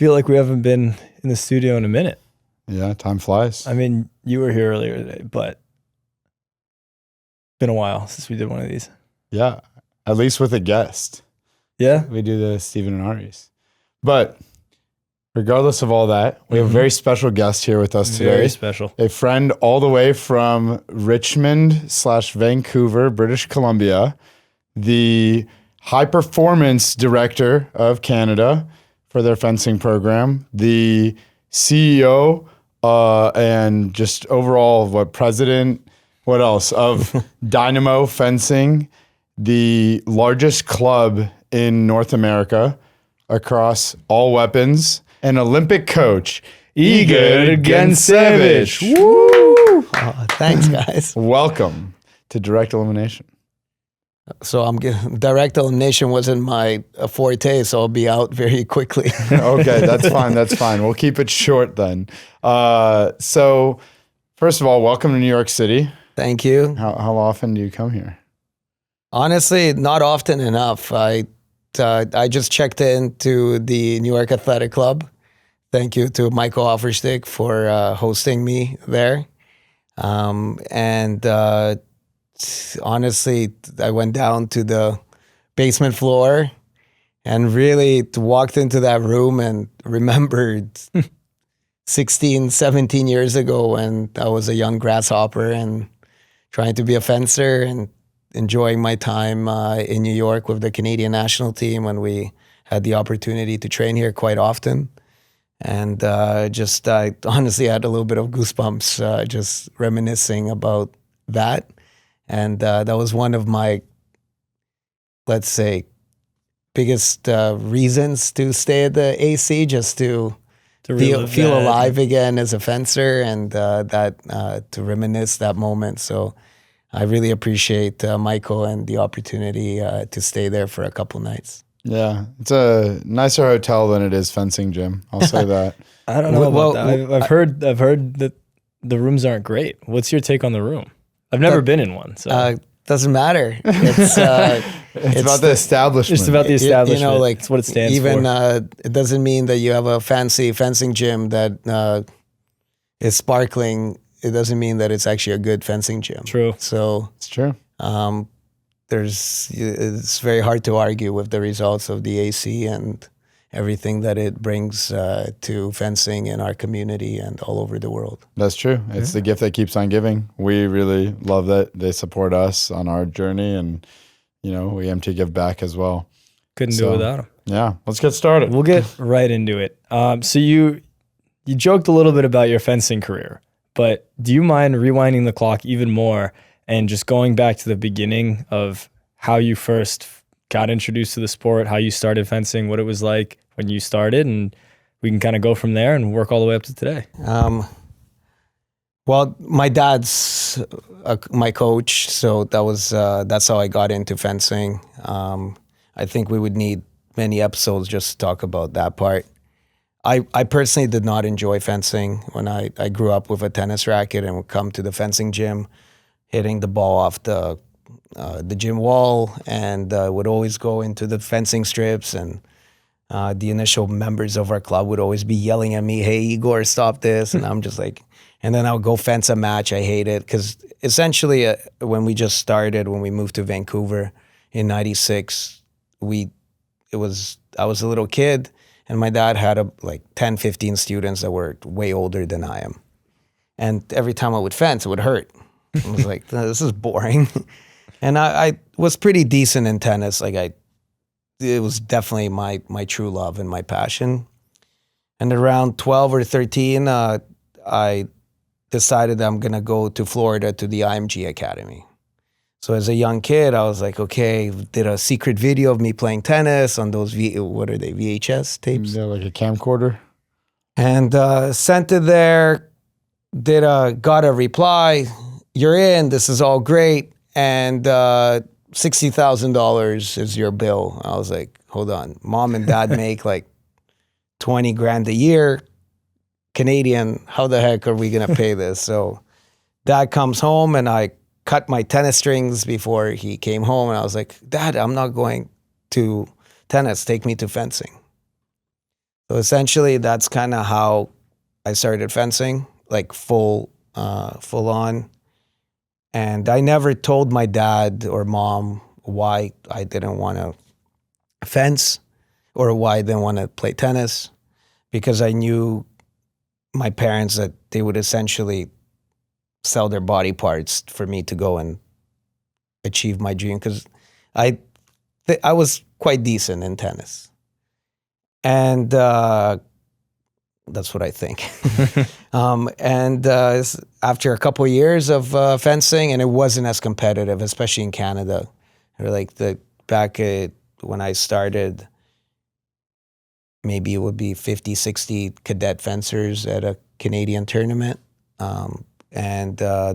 feel like we haven't been in the studio in a minute. Yeah, time flies. I mean, you were here earlier today, but it's been a while since we did one of these. Yeah, at least with a guest. Yeah? We do the Stephen and Ari's. But regardless of all that, we have a very special guest here with us today. Very special. A friend all the way from Richmond/Vancouver, British Columbia, the high performance director of Canada for their fencing program, the CEO and just overall president, what else, of Dynamo Fencing, the largest club in North America across all weapons, an Olympic coach, Igor Gantsevich. Woo! Thanks, guys. Welcome to Direct Elimination. So direct elimination wasn't my forte, so I'll be out very quickly. Okay, that's fine. That's fine. We'll keep it short then. So first of all, welcome to New York City. Thank you. How often do you come here? Honestly, not often enough. I just checked into the New York Athletic Club. Thank you to Michael Offerstick for hosting me there. Honestly, I went down to the basement floor and really walked into that room and remembered 16, 17 years ago when I was a young grasshopper and trying to be a fencer and enjoying my time in New York with the Canadian national team when we had the opportunity to train here quite often. And I honestly had a little bit of goosebumps just reminiscing about that. And that was one of my, let's say, biggest reasons to stay at the AC, just to feel alive again as a fencer and to reminisce that moment. So I really appreciate Michael and the opportunity to stay there for a couple nights. Yeah, it's a nicer hotel than it is fencing gym. I'll say that. I don't know about that. I've heard that the rooms aren't great. What's your take on the room? I've never been in one, so doesn't matter. It's about the establishment. Just about the establishment. You know, like it's what it stands for. Even it doesn't mean that you have a fancy fencing gym that is sparkling. It doesn't mean that it's actually a good fencing gym. True. So it's true. It's very hard to argue with the results of the AC and everything that it brings to fencing in our community and all over the world. That's true. It's the gift that keeps on giving. We really love that they support us on our journey, and we aim to give back as well. Couldn't do it without them. Yeah, let's get started. We'll get right into it. So you joked a little bit about your fencing career, but do you mind rewinding the clock even more and just going back to the beginning of how you first got introduced to the sport, how you started fencing, what it was like when you started, and we can kind of go from there and work all the way up to today. Well, my dad's my coach, so that's how I got into fencing. I think we would need many episodes just to talk about that part. I personally did not enjoy fencing when I grew up with a tennis racket and would come to the fencing gym, hitting the ball off the gym wall, and would always go into the fencing strips, and the initial members of our club would always be yelling at me, "Hey, Igor, stop this." And I'm just like, and then I would go fence a match. I hate it because essentially when we moved to Vancouver in '96, I was a little kid, and my dad had like 10, 15 students that were way older than I am. And every time I would fence, it would hurt. I was like, this is boring. And I was pretty decent in tennis. It was definitely my true love and my passion. And around 12 or 13, I decided I'm going to go to Florida to the IMG Academy. So as a young kid, I was like, okay, did a secret video of me playing tennis on those, what are they, VHS tapes? Yeah, like a camcorder. And sent it there, got a reply, "You're in, this is all great, and $60,000 is your bill." I was like, hold on, mom and dad make like 20 grand a year, Canadian, how the heck are we gonna pay this? So dad comes home and I cut my tennis strings before he came home, and I was like, "Dad, I'm not going to tennis, take me to fencing." So essentially, that's kind of how I started fencing, like full on. And I never told my dad or mom why I didn't want to fence or why I didn't want to play tennis, because I knew my parents that they would essentially sell their body parts for me to go and achieve my dream, because I was quite decent in tennis. And that's what I think. After a couple of years of fencing, and it wasn't as competitive, especially in Canada. Or like when I started, maybe it would be 50, 60 cadet fencers at a Canadian tournament. The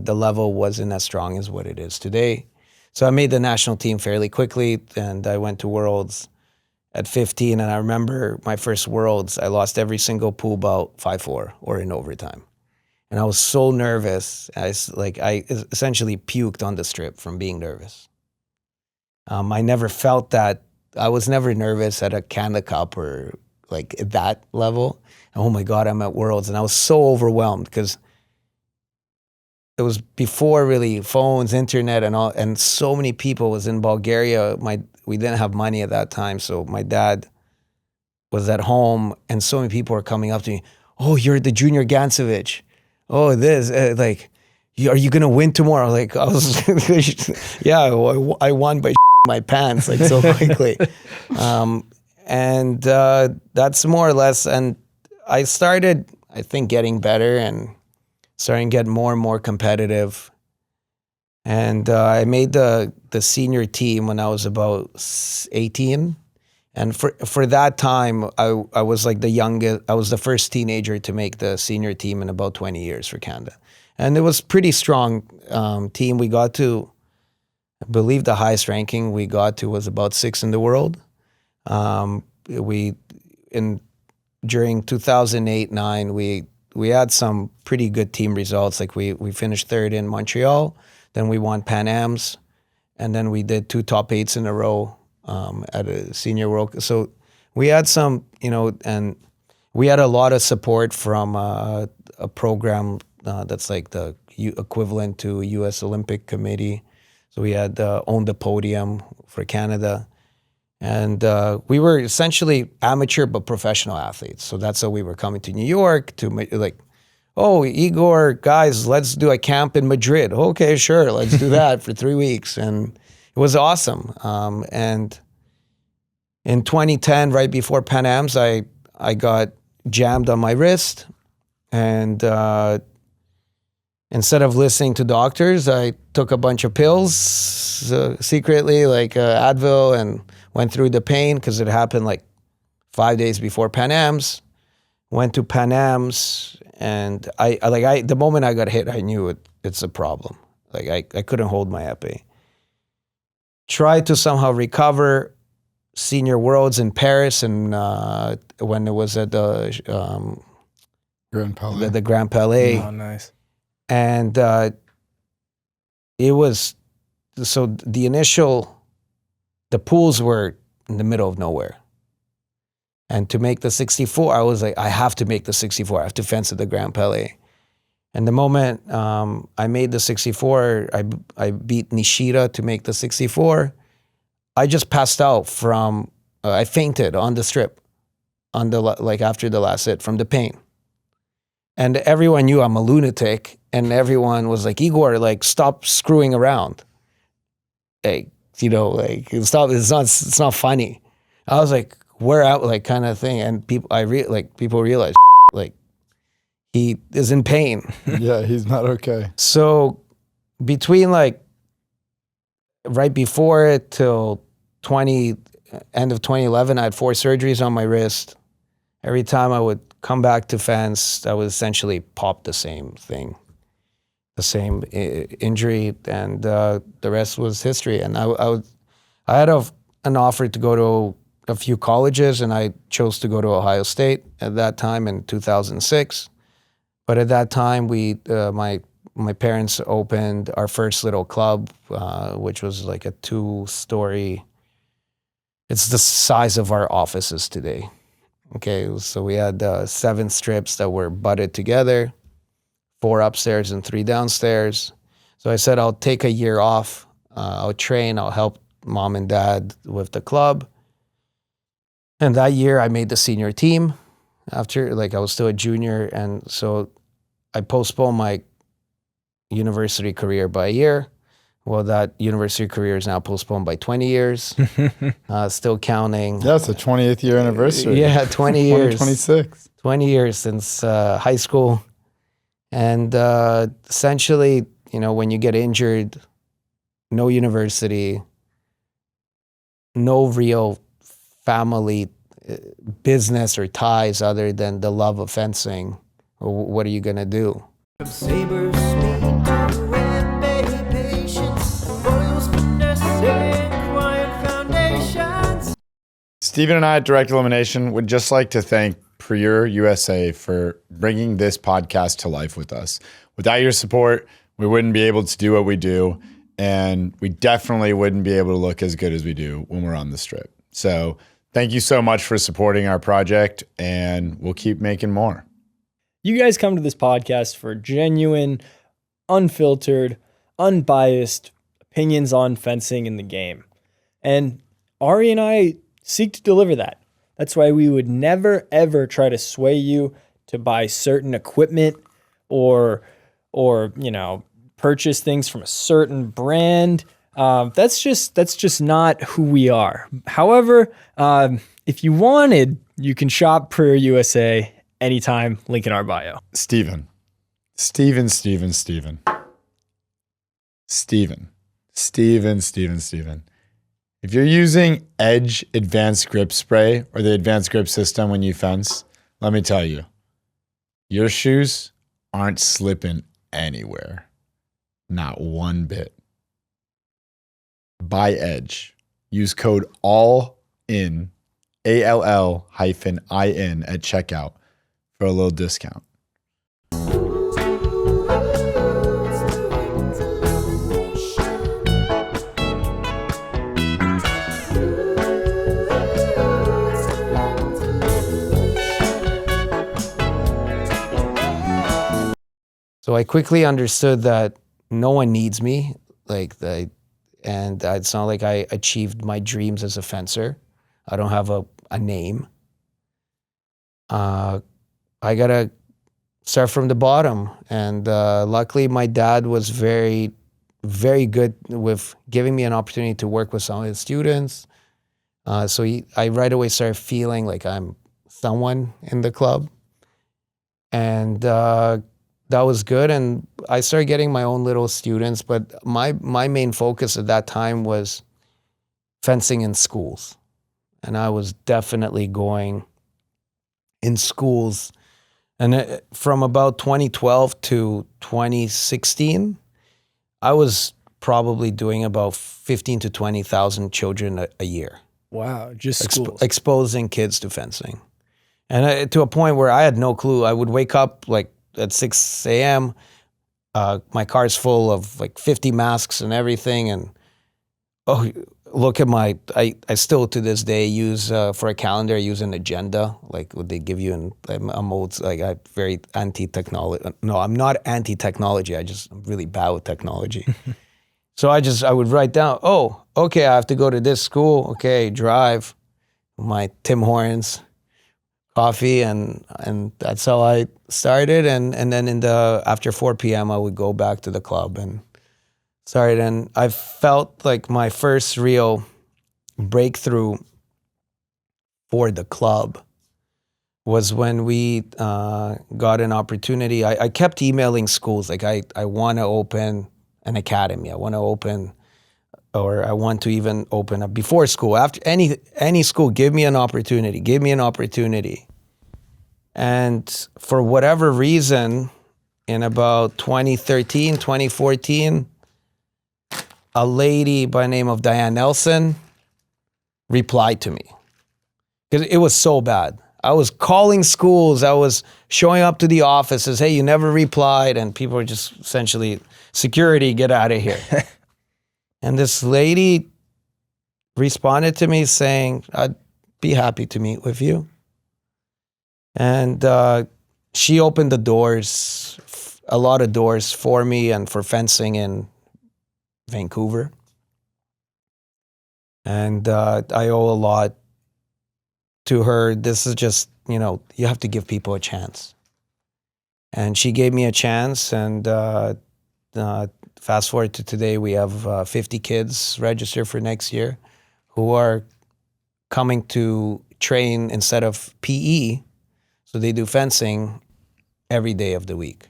level wasn't as strong as what it is today. So I made the national team fairly quickly, and I went to Worlds at 15, and I remember my first Worlds, I lost every single pool bout 5-4 or in overtime. And I was so nervous. I essentially puked on the strip from being nervous. I never felt that. I was never nervous at a Canada Cup or like at that level. Oh my God, I'm at Worlds. And I was so overwhelmed because it was before really phones, internet, and all, and so many people was in Bulgaria. We didn't have money at that time, so my dad was at home, and so many people were coming up to me. Oh, you're the junior Gantsevich. Oh, are you gonna win tomorrow? Like I was, yeah, I won by my pants like so quickly, that's more or less. And I started, I think, getting better and starting to get more and more competitive. And I made the senior team when I was about 18. And for that time, I was like the youngest. I was the first teenager to make the senior team in about 20 years for Canada. And it was pretty strong team. We got to, I believe the highest ranking we got to was about 6 in the world. During 2008-9, we had some pretty good team results. Like we finished 3rd in Montreal, then we won Pan Am's, and then we did 2 top 8s in a row at a senior world. So we had some, and we had a lot of support from a program that's like the equivalent to U.S. Olympic Committee. So we had owned the podium for Canada. And we were essentially amateur but professional athletes. So that's how we were coming to New York to oh, Igor, guys, let's do a camp in Madrid. Okay, sure, let's do that for 3 weeks. And it was awesome. And in 2010, right before Pan Am's, I got jammed on my wrist. And instead of listening to doctors, I took a bunch of pills secretly, like Advil, and went through the pain because it happened like 5 days before Pan Am's. Went to Pan Am's, and the moment I got hit, I knew it's a problem. Like I couldn't hold my epi. Tried to somehow recover. Senior Worlds in Paris, and when it was at the Grand Palais. The Grand Palais. Oh, nice. And it was, so the pools were in the middle of nowhere. And to make the 64, I was like, I have to make the 64. I have to fence at the Grand Palais. And the moment I made the 64, I beat Nishida to make the 64. I just passed out from, I fainted on the strip, after the last hit from the pain. And everyone knew I'm a lunatic, and everyone was like, Igor, stop screwing around. Stop, it's not funny. I was like, we're out, kind of thing. And people realized, he is in pain. Yeah, he's not okay. So between right before it till end of 2011, I had 4 surgeries on my wrist. Every time I would come back to fence, I would essentially pop the same thing, the same injury, and the rest was history. And I had an offer to go to a few colleges, and I chose to go to Ohio State at that time in 2006. But at that time, my parents opened our first little club, which was like a 2-story. It's the size of our offices today. Okay, so we had 7 strips that were butted together, 4 upstairs and 3 downstairs. So I said, I'll take a year off. I'll train. I'll help mom and dad with the club. And that year I made the senior team after, like, I was still a junior. And so I postponed my university career by a year. Well, that university career is now postponed by 20 years. Still counting. Yeah, it's the 20th year anniversary. Yeah, 20 years. 2026. 20 years since high school. And essentially, you know, when you get injured, no university, no real family business or ties other than the love of fencing. What are you going to do? Sabers speed through and baby patience, royals finessing quiet foundations. Steven and I at Direct Elimination would just like to thank Pure USA for bringing this podcast to life with us. Without your support, we wouldn't be able to do what we do, and we definitely wouldn't be able to look as good as we do when we're on the strip. So thank you so much for supporting our project, and we'll keep making more. You guys come to this podcast for genuine, unfiltered, unbiased opinions on fencing in the game. And Ari and I seek to deliver that. That's why we would never, ever try to sway you to buy certain equipment or you know, purchase things from a certain brand. That's just not who we are. However, if you wanted, you can shop Pure USA anytime, link in our bio. Steven. If you're using Edge Advanced Grip Spray or the Advanced Grip System when you fence, let me tell you, your shoes aren't slipping anywhere. Not one bit. Buy Edge. Use code ALLIN, ALL-IN at checkout for a little discount. So I quickly understood that no one needs me, and it's not like I achieved my dreams as a fencer. I don't have a name. I gotta start from the bottom, and luckily my dad was very, very good with giving me an opportunity to work with some of his students. So I right away started feeling like I'm someone in the club, and that was good. And I started getting my own little students, but my main focus at that time was fencing in schools. And I was definitely going in schools. And from about 2012 to 2016, I was probably doing about 15 to 20,000 children a year. Wow, just schools. Exposing kids to fencing. And to a point where I had no clue. I would wake up like at 6 a.m. My car's full of like 50 masks and everything. And look at I still to this day use, for a calendar, I use an agenda. Like what they give you I'm old, like I'm very anti-technology. No, I'm not anti-technology. I'm really bad with technology. So I would write down, okay, I have to go to this school. Okay, drive my Tim Hortons coffee, and that's how I started. And then after 4 p.m. I would go back to the club and started. And I felt like my first real breakthrough for the club was when we got an opportunity. I kept emailing schools like I want to open an academy. I want to even open a before school, after any school. Give me an opportunity. And for whatever reason, in about 2013, 2014, a lady by the name of Diane Nelson replied to me. Because it was so bad. I was calling schools. I was showing up to the offices. Hey, you never replied. And people were just essentially, security, get out of here. And this lady responded to me saying, I'd be happy to meet with you. And she opened the doors, a lot of doors for me and for fencing in Vancouver. And I owe a lot to her. This is just, you have to give people a chance. And she gave me a chance, and fast forward to today, we have 50 kids registered for next year who are coming to train instead of PE. So they do fencing every day of the week.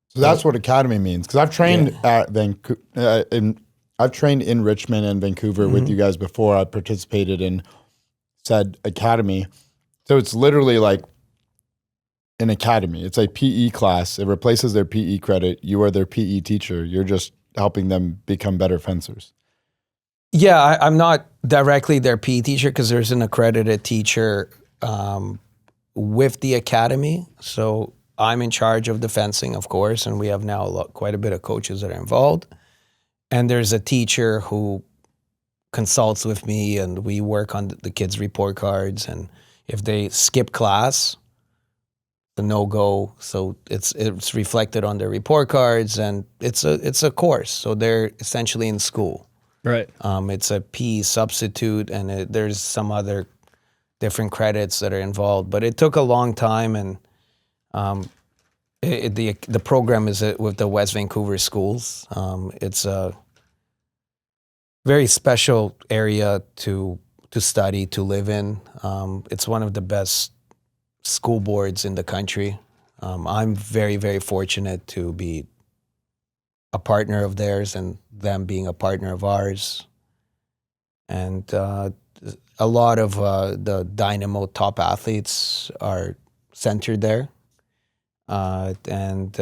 So that's what academy means. Because I've trained at Vancouver, I've trained in Richmond and Vancouver with you guys before. I participated in said academy. So it's literally like an academy. It's a PE class. It replaces their PE credit. You are their PE teacher. You're just helping them become better fencers. Yeah, I'm not directly their PE teacher because there's an accredited teacher with the academy. So I'm in charge of the fencing, of course, and we have now quite a bit of coaches that are involved. And there's a teacher who consults with me, and we work on the kids' report cards. And if they skip class, the no-go, so it's reflected on their report cards, and it's a course. So they're essentially in school. Right. It's a PE substitute, and there's some other different credits that are involved. But it took a long time, and the program is with the West Vancouver schools. It's a very special area to study, to live in. It's one of the best school boards in the country. I'm very, very fortunate to be a partner of theirs and them being a partner of ours. And a lot of the Dynamo top athletes are centered there. And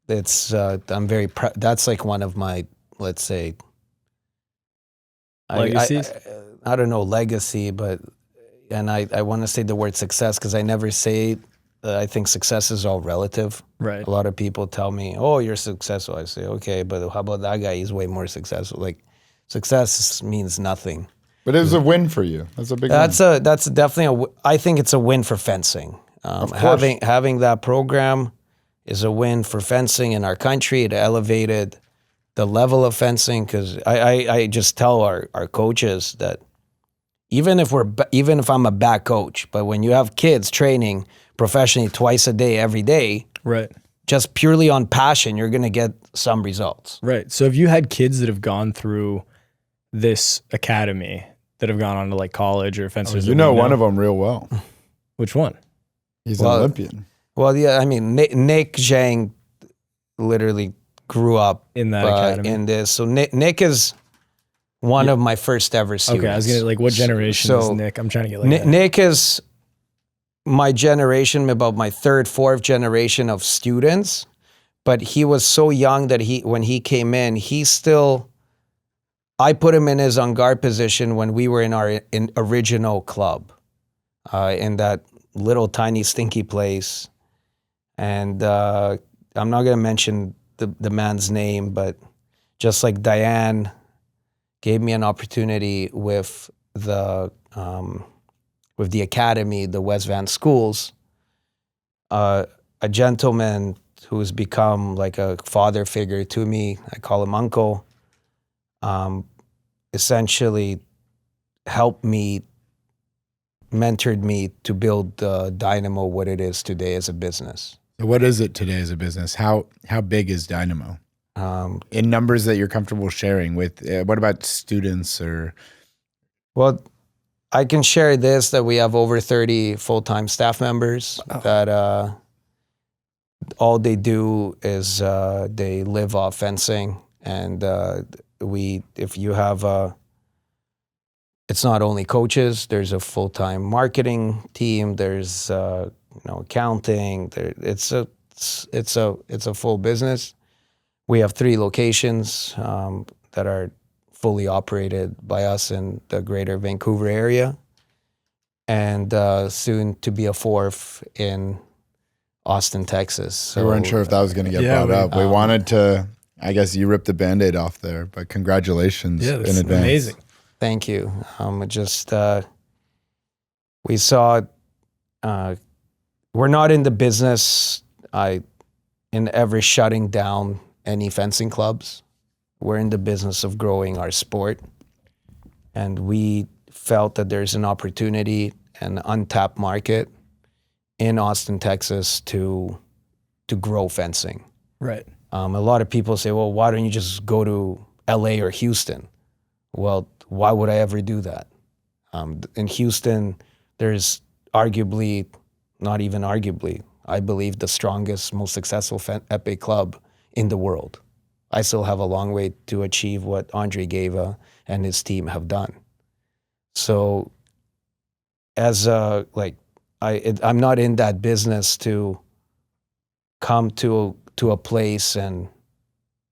it's I'm very that's like one of my, let's say, legacies. I don't know legacy, but I want to say the word success because I never say. I think success is all relative. Right. A lot of people tell me, "Oh, you're successful." I say, "Okay, but how about that guy? He's way more successful." Like, success means nothing. But it was a win for you. That's a big win. That's definitely I think it's a win for fencing. Of course. Having that program is a win for fencing in our country. It elevated the level of fencing because I just tell our coaches that even if I'm a bad coach, but when you have kids training professionally twice a day, every day, Right. just purely on passion, you're going to get some results. Right. So have you had kids that have gone through this academy that have gone on to like college or fencers? You know one of them real well. Which one? He's an Olympian. Well, yeah, I mean, Nick Zhang literally grew up In that academy. in this. So Nick is one of my first ever students. Okay, I was gonna like, what generation is So Nick? I'm trying to get like that. Nick is my generation, about my third, fourth generation of students. But he was so young that when he came in, I put him in his on guard position when we were in our original club, in that little tiny stinky place. And I'm not gonna mention the man's name, but just like Diane gave me an opportunity with the academy, the West Van schools, a gentleman who's become like a father figure to me, I call him uncle, essentially helped me, mentored me to build Dynamo what it is today as a business. So what is it today as a business? How big is Dynamo? In numbers that you're comfortable sharing with, what about students or? Well, I can share this, that we have over 30 full-time staff members that all they do is they live off fencing. And if you have it's not only coaches, there's a full-time marketing team, there's accounting, it's a full business. We have 3 locations that are fully operated by us in the greater Vancouver area, and soon to be a 4th in Austin, Texas. So, We weren't sure if that was going to get brought up. We wanted to, I guess you ripped the Band-Aid off there, but congratulations in that's advance. amazing. Thank you. We saw we're not in the business in ever shutting down any fencing clubs. We're in the business of growing our sport. And we felt that there's an opportunity, an untapped market in Austin, Texas to grow fencing. Right. A lot of people say, well, why don't you just go to LA or Houston? Well, why would I ever do that? In Houston, there's arguably, not even arguably, I believe the strongest, most successful épée club in the world. I still have a long way to achieve what Andre Gava and his team have done. So I'm not in that business to come to a place and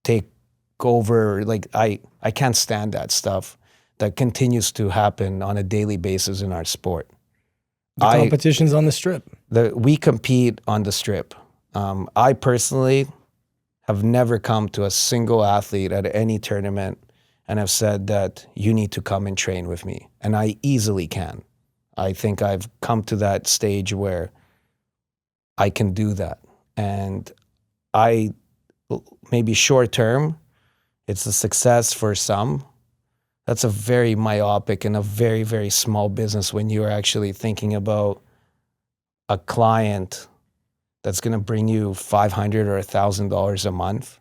take over. Like I can't stand that stuff that continues to happen on a daily basis in our sport. The competition's on the Strip. We compete on the Strip. I personally have never come to a single athlete at any tournament and have said that you need to come and train with me. And I easily can. I think I've come to that stage where I can do that. And maybe short term, it's a success for some. That's a very myopic and a very, very small business when you're actually thinking about a client that's going to bring you $500 or $1,000 a month.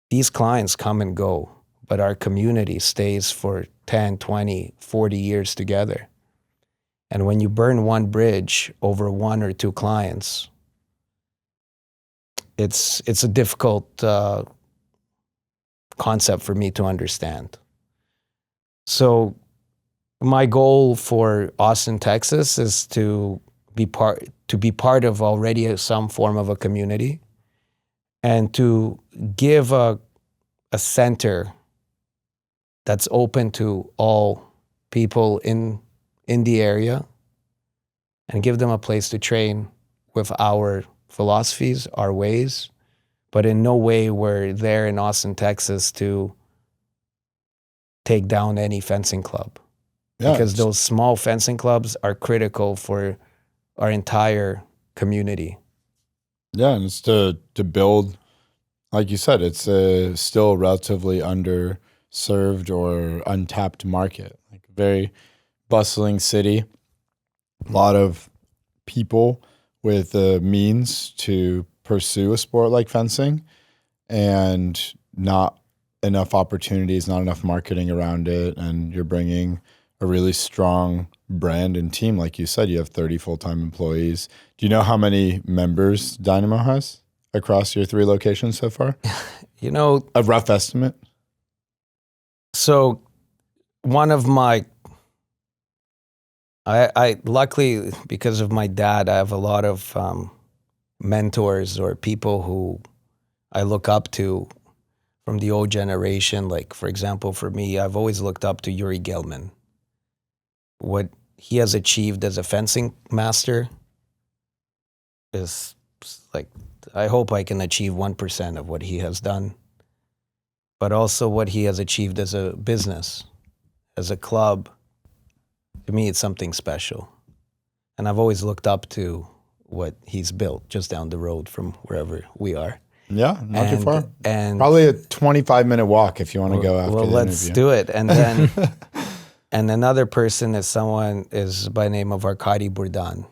These clients come and go, but our community stays for 10, 20, 40 years together. And when you burn one bridge over one or two clients, it's a difficult concept for me to understand. So my goal for Austin, Texas is to be part of already some form of a community and to give a center that's open to all people in the area and give them a place to train with our philosophies, our ways, but in no way we're there in Austin, Texas to take down any fencing club. Yeah, because those small fencing clubs are critical for our entire community. Yeah, and it's to build, like you said, it's still a relatively underserved or untapped market. Like a very bustling city, a lot of people with the means to pursue a sport like fencing, and not enough opportunities, not enough marketing around it, and you're bringing a really strong brand and team. Like you said, you have 30 full-time employees. Do you know how many members Dynamo has across your 3 locations so far? A rough estimate? So one of my, I luckily, because of my dad, I have a lot of mentors or people who I look up to from the old generation. Like, for example, for me, I've always looked up to Yuri Gelman. What he has achieved as a fencing master is like, I hope I can achieve 1% of what he has done, but also what he has achieved as a business, as a club. To me, it's something special. And I've always looked up to what he's built just down the road from wherever we are. Yeah, not too far. And probably a 25-minute walk if you want to go after the interview. Well, let's do it. And then, and another person is by the name of Arkady Bourdan.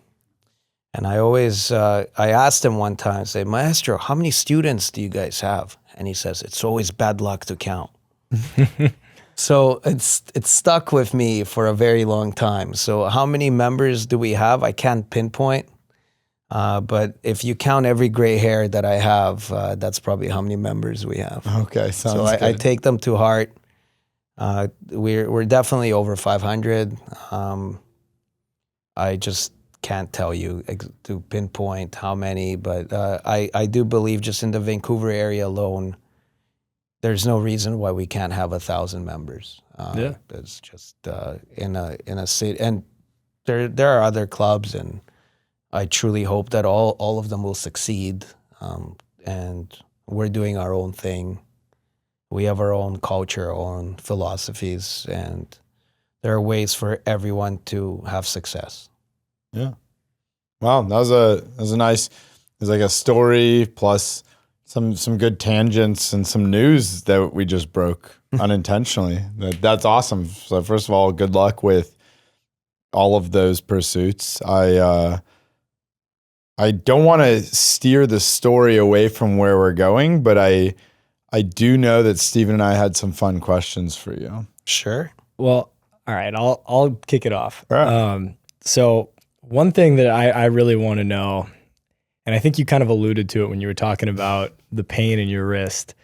And I always, I asked him one time, I say, Maestro, how many students do you guys have? And he says, it's always bad luck to count. So it's stuck with me for a very long time. So how many members do we have? I can't pinpoint. But if you count every gray hair that I have, that's probably how many members we have. Okay, sounds good. I take them to heart. We're definitely over 500. I just can't tell you to pinpoint how many, but I do believe just in the Vancouver area alone, there's no reason why we can't have 1,000 members. Yeah, it's just in a city, and there are other clubs, and I truly hope that all of them will succeed. And we're doing our own thing. We have our own culture, our own philosophies, and there are ways for everyone to have success. Yeah. Wow, that was a nice. It was like a story plus some good tangents and some news that we just broke unintentionally. That's awesome. So first of all, good luck with all of those pursuits. I don't want to steer the story away from where we're going, but I do know that Steven and I had some fun questions for you. Sure. Well, all right, I'll kick it off. All right. So one thing that I really want to know, and I think you kind of alluded to it when you were talking about the pain in your wrist.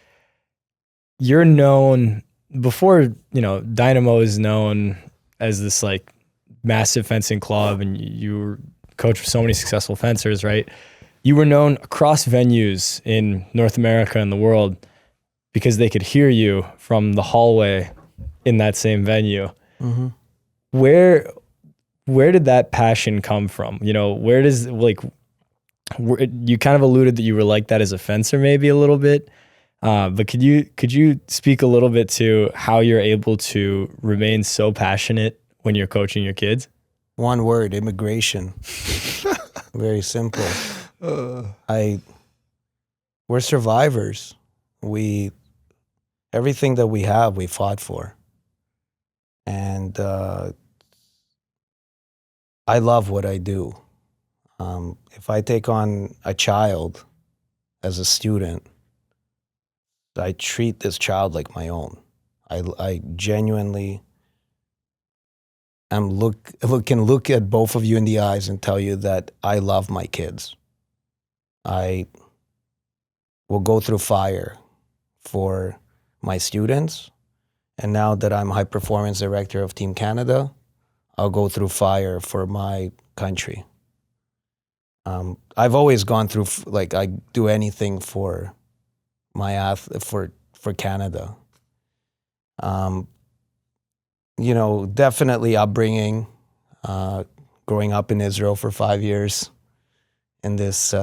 You're known before, Dynamo is known as this like massive fencing club, and you were coach for so many successful fencers, right? You were known across venues in North America and the world because they could hear you from the hallway in that same venue. Mm-hmm. Where did that passion come from? Where does you kind of alluded that you were like that as a fencer maybe a little bit, but could you speak a little bit to how you're able to remain so passionate when you're coaching your kids? One word: immigration. Very simple. We're survivors. Everything that we have, we fought for. And I love what I do. If I take on a child as a student, I treat this child like my own. I genuinely can look at both of you in the eyes and tell you that I love my kids. I will go through fire for my students. And now that I'm high performance director of Team Canada, I'll go through fire for my country. I've always gone through, I do anything for for Canada. Definitely upbringing, growing up in Israel for 5 years in this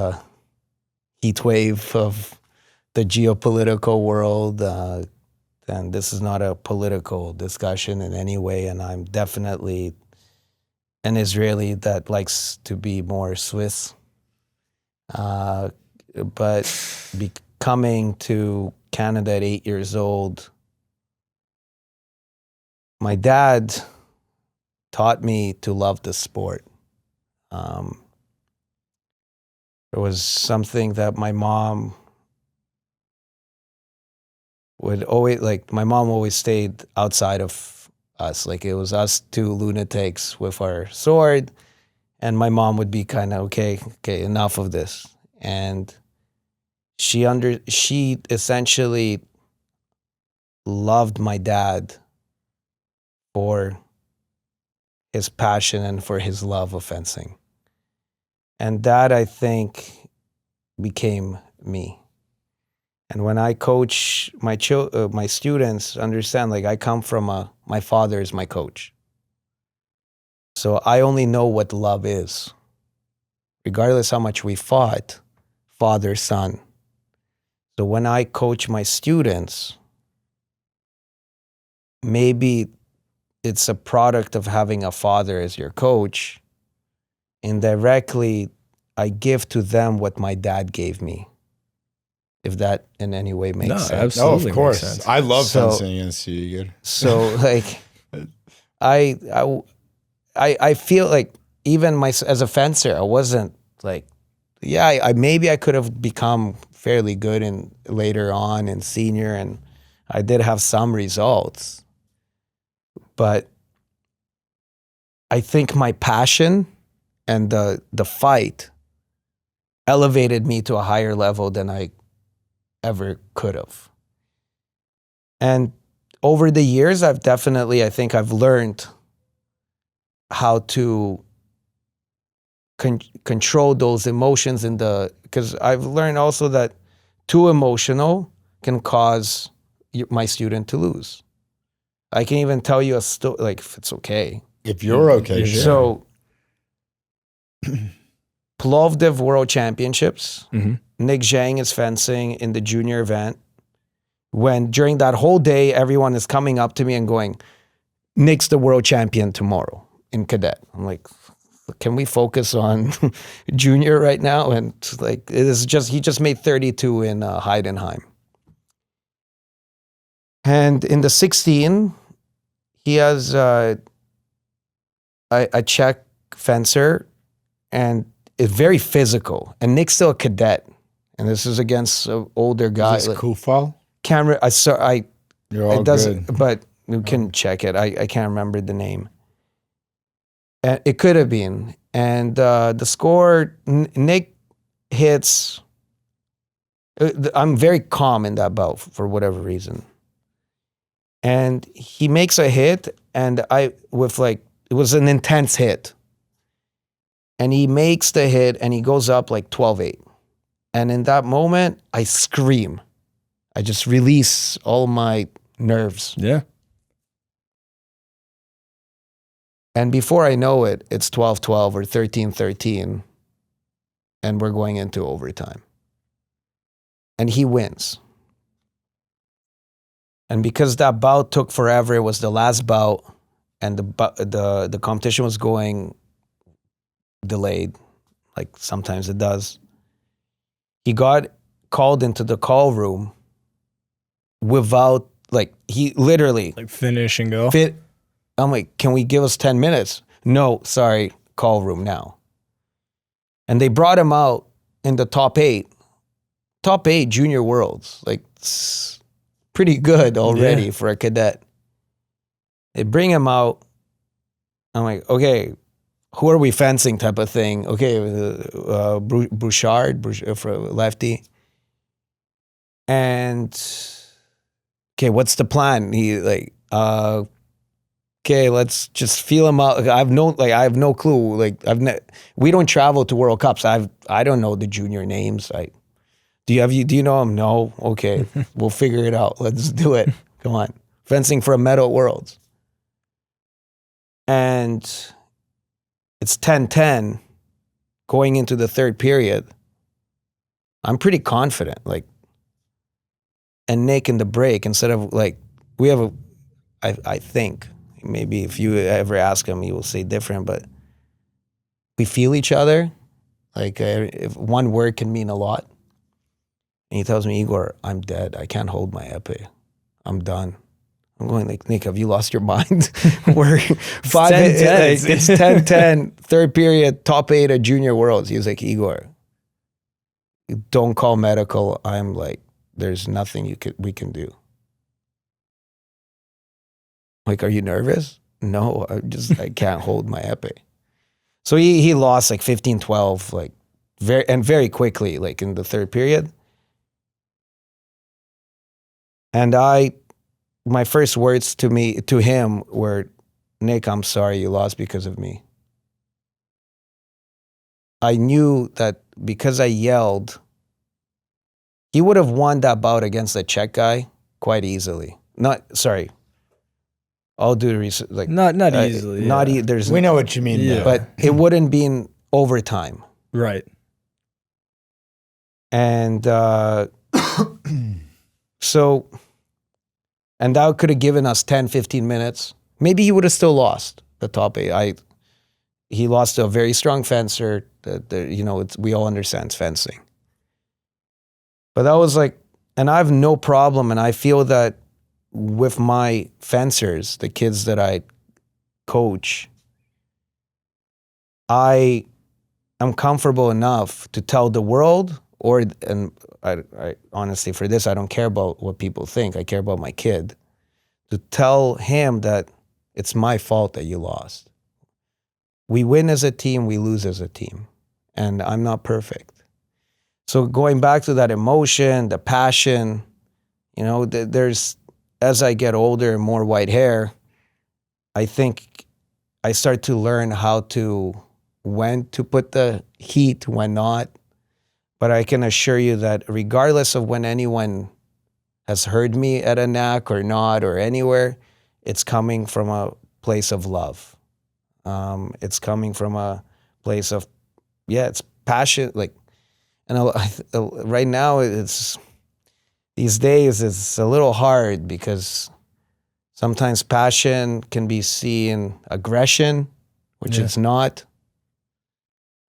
heat wave of the geopolitical world. And this is not a political discussion in any way. And I'm definitely an Israeli that likes to be more Swiss. But coming to Canada at 8 years old, my dad taught me to love the sport. It was something that my mom would always, my mom always stayed outside of us. It was us two lunatics with our sword, and my mom would be kind of, okay, enough of this. And she essentially loved my dad for his passion and for his love of fencing. And that, I think, became me. And when I coach my students, understand, I come from my father is my coach. So I only know what love is. Regardless how much we fought, father, son. So when I coach my students, maybe it's a product of having a father as your coach. Indirectly, I give to them what my dad gave me. If that in any way makes sense. Absolutely. Oh, of course. I love fencing against you, Igor. So I feel even as a fencer, I wasn't maybe I could have become fairly good later on in senior, and I did have some results. But I think my passion and the fight elevated me to a higher level than I ever could have. And over the years, I think I've learned how to control those emotions because I've learned also that too emotional can cause my student to lose. I can even tell you a story, if it's okay. If you're okay, sure. So, Plovdiv World Championships, Nick Zhang is fencing in the junior event. When during that whole day, everyone is coming up to me and going, Nick's the world champion tomorrow in cadet. I'm like, can we focus on junior right now? And like, it is just, he just made 32 in Heidenheim. And in the 16, he has a Czech fencer, and it's very physical. And Nick's still a cadet, and this is against an older guy. Is this Kufal? Camera, You're all it doesn't, good. but you can check it. I can't remember the name. It could have been. And the score, Nick hits. I'm very calm in that bout for whatever reason. And he makes a hit, and it was an intense hit. And he makes the hit, and he goes up like 12-8. And in that moment, I scream. I just release all my nerves. Yeah. And before I know it, it's 12-12 or 13-13, and we're going into overtime. And he wins. And because that bout took forever, it was the last bout, and the competition was going delayed, like sometimes it does. He got called into the call room without, like, he literally Like finish and go. fit. I'm like, can we give us 10 minutes? No, sorry, call room now. And they brought him out in the top 8 junior worlds. Like, it's pretty good already for a cadet. They bring him out. I'm like, okay, who are we fencing type of thing? Okay, Bouchard for lefty. And, okay, what's the plan? He like, okay, let's just feel him out. I have no clue. Like, we don't travel to World Cups. I don't know the junior names. Do you know them? No. Okay, we'll figure it out. Let's do it. Come on, fencing for a medal at Worlds. And it's 10-10 going into the third period. I'm pretty confident. Like, and Nick in the break, instead of like, we have I think. Maybe if you ever ask him, he will say different, but we feel each other. Like, if one word can mean a lot. And he tells me, Igor, I'm dead. I can't hold my épée. I'm done. I'm going like, Nick, have you lost your mind? We're 5-10. It's 10-10, third period, top 8 at Junior Worlds. He was like, Igor, don't call medical. I'm like, there's nothing we can do. Like, are you nervous? No, I can't hold my épée. So he lost like 15-12, like very quickly, like in the third period. And my first words to him were, Nick, I'm sorry you lost because of me. I knew that because I yelled, he would have won that bout against the Czech guy quite easily. I'll do the research. Like, Not easily. There's We know what you mean, Yeah. though. but it wouldn't be in overtime. Right. And so, and that could have given us 10, 15 minutes. Maybe he would have still lost the top 8. He lost to a very strong fencer. We all understand fencing. But that was like, and I have no problem, and I feel that with my fencers, the kids that I coach, I am comfortable enough to tell the world, and I honestly, for this, I don't care about what people think. I care about my kid. To tell him that it's my fault that you lost. We win as a team, we lose as a team. And I'm not perfect. So going back to that emotion, the passion, there's, as I get older and more white hair, I think I start to learn when to put the heat, when not. But I can assure you that regardless of when anyone has heard me at a NAC or not or anywhere, it's coming from a place of love. It's coming from a place of, it's passion. Like, and right now these days it's a little hard because sometimes passion can be seen aggression, which it's not.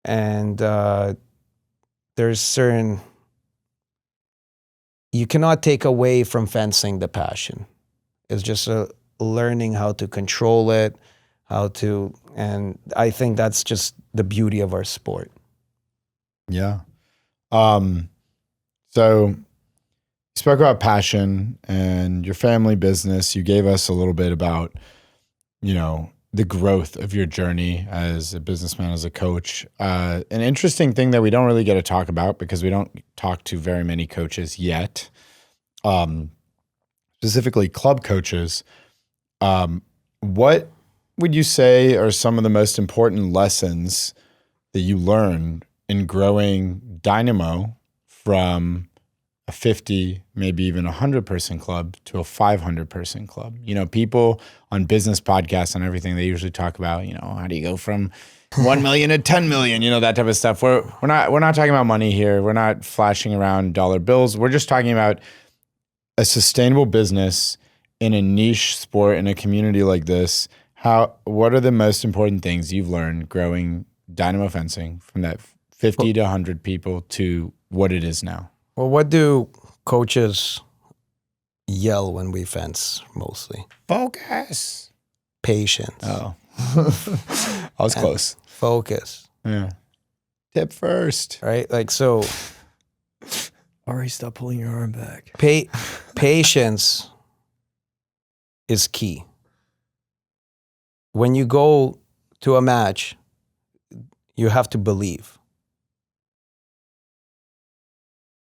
And there's certain, you cannot take away from fencing the passion. It's just learning how to control it, and I think that's just the beauty of our sport. Yeah. So you spoke about passion and your family business. You gave us a little bit about, the growth of your journey as a businessman, as a coach. An interesting thing that we don't really get to talk about because we don't talk to very many coaches yet, specifically club coaches. What would you say are some of the most important lessons that you learned in growing Dynamo from a 50, maybe even 100-person club to a 500-person club? People on business podcasts and everything, they usually talk about, how do you go from 1 million to 10 million, that type of stuff. We're not talking about money here. We're not flashing around dollar bills. We're just talking about a sustainable business in a niche sport in a community like this. What are the most important things you've learned growing Dynamo Fencing from that 50 to 100 people to what it is now? Well, what do coaches yell when we fence mostly? Focus. Patience. Oh. I was close. Focus. Yeah. Tip first. Right? Like, so Ari, stop pulling your arm back. patience is key. When you go to a match, you have to believe.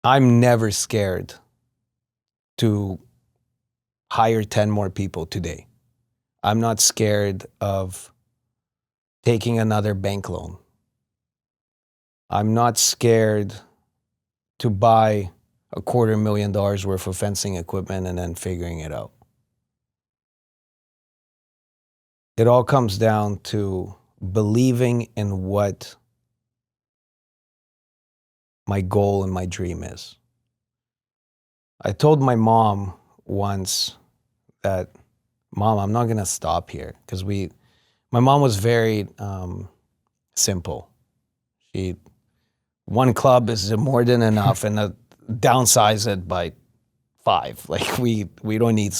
I'm never scared to hire 10 more people today. I'm not scared of taking another bank loan. I'm not scared to buy $250,000 worth of fencing equipment and then figuring it out. It all comes down to believing in what my goal and my dream is. I told my mom once that, Mom, I'm not going to stop here, because my mom was very simple. One club is more than enough, and downsize it by 5. Like, we don't need.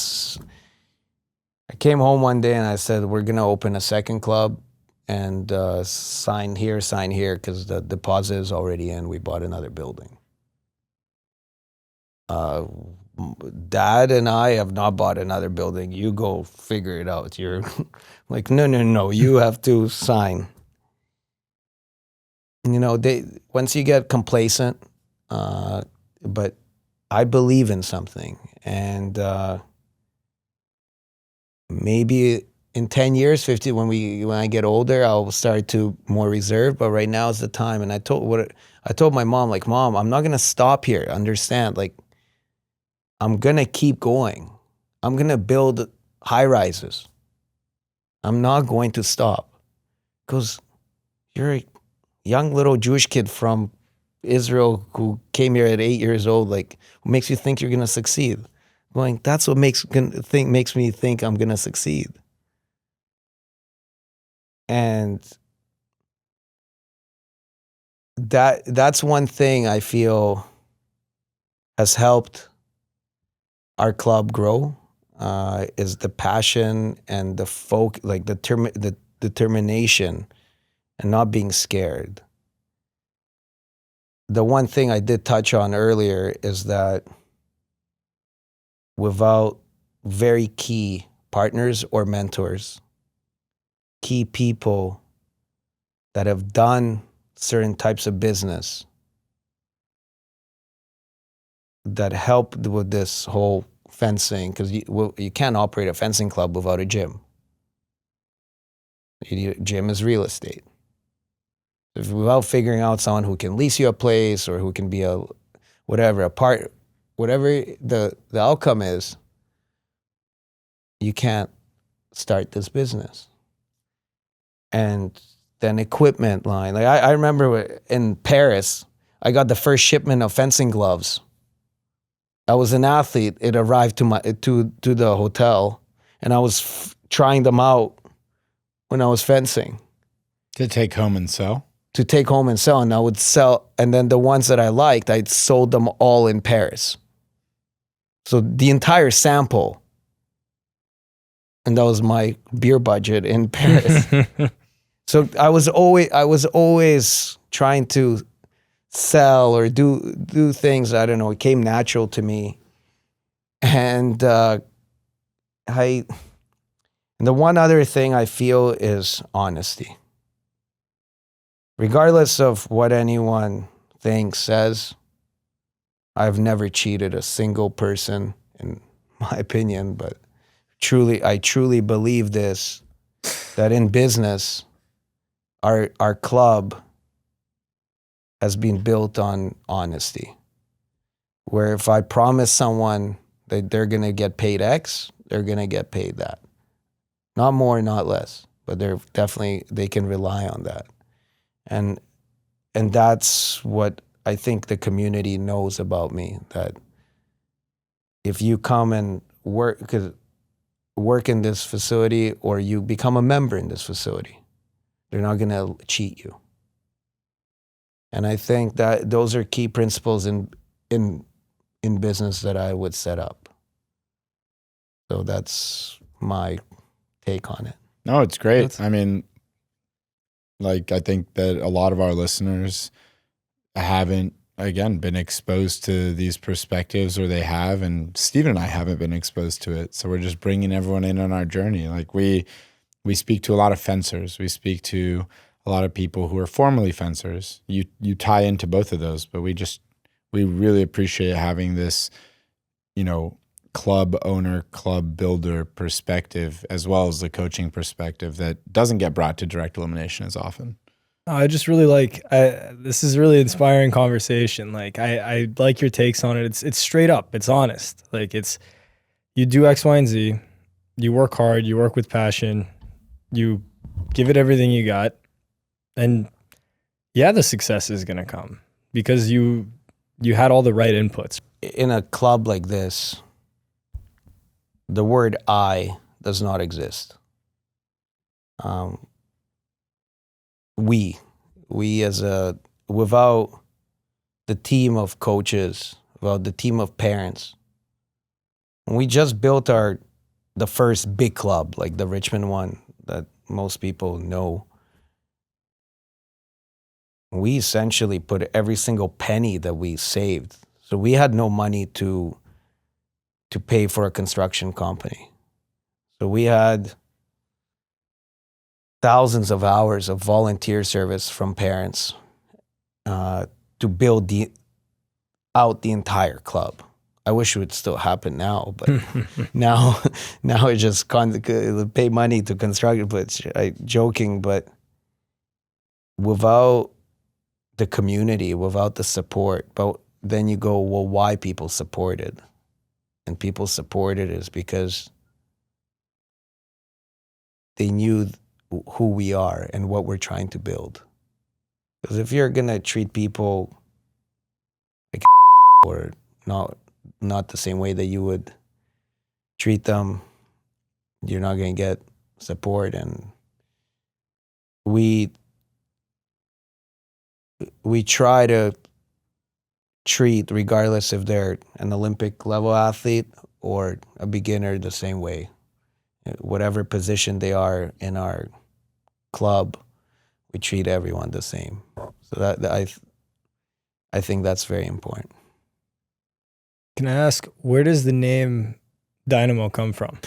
I came home one day and I said, we're going to open a second club and sign here, because the deposit is already in. We bought another building. Dad and I have not bought another building. You go figure it out. You're like, no, you have to sign. Once you get complacent, but I believe in something, and maybe in 10 years, 50, when I get older, I'll start to more reserved. But right now is the time. And I told my mom, like, Mom, I'm not gonna stop here. Understand? Like, I'm gonna keep going. I'm gonna build high rises. I'm not going to stop, because you're a young little Jewish kid from Israel who came here at 8 years old. Like, what makes you think you're gonna succeed? Going, that's what makes me think I'm gonna succeed. And that's one thing I feel has helped our club grow, is the passion and the determination and not being scared. The one thing I did touch on earlier is that without very key partners or mentors, key people that have done certain types of business that help with this whole fencing, because you can't operate a fencing club without a gym. Gym is real estate. Without figuring out someone who can lease you a place or who can be whatever the outcome is, you can't start this business. And then equipment line. Like, I remember in Paris, I got the first shipment of fencing gloves. I was an athlete. It arrived to the hotel, and I was trying them out when I was fencing. To take home and sell? to take home and sell, and I would sell. And then the ones that I liked, I sold them all in Paris. So the entire sample, and that was my beer budget in Paris. So I was always trying to sell or do things. I don't know. It came natural to me, and the one other thing I feel is honesty. Regardless of what anyone thinks, says, I've never cheated a single person, in my opinion, but I truly believe this, that in business, our club has been built on honesty. Where if I promise someone that they're going to get paid X, they're going to get paid that. Not more, not less, but they can rely on that. And that's what I think the community knows about me, that if you come and work in this facility or you become a member in this facility, they're not going to cheat you. And I think that those are key principles in business that I would set up. So that's my take on it. No, it's great. I mean, like, I think that a lot of our listeners haven't, again, been exposed to these perspectives, or they have, and Steve and I haven't been exposed to it. So we're just bringing everyone in on our journey. Like, we speak to a lot of fencers. We speak to a lot of people who are formerly fencers. You tie into both of those, but we really appreciate having this, club owner, club builder perspective, as well as the coaching perspective that doesn't get brought to direct elimination as often. I just really this is really inspiring conversation. Like, I like your takes on it. It's straight up. It's honest. Like, you do X, Y, and Z. You work hard. You work with passion. You give it everything you got. And yeah, the success is going to come because you had all the right inputs. In a club like this, the word I does not exist. We without the team of coaches, without the team of parents, we just built the first big club, like the Richmond one that most people know. We essentially put every single penny that we saved. So we had no money to pay for a construction company. So we had thousands of hours of volunteer service from parents to build out the entire club. I wish it would still happen now, but now it's just pay money to construct it. But joking, but without the community, without the support, but then you go, well, why people supported? And people supported is because they knew who we are and what we're trying to build. Because if you're gonna treat people like or not the same way that you would treat them, you're not gonna get support. And we try to treat, regardless if they're an Olympic level athlete or a beginner, the same way. Whatever position they are in our club, we treat everyone the same. So that I think that's very important. Can I ask, where does the name Dynamo come from?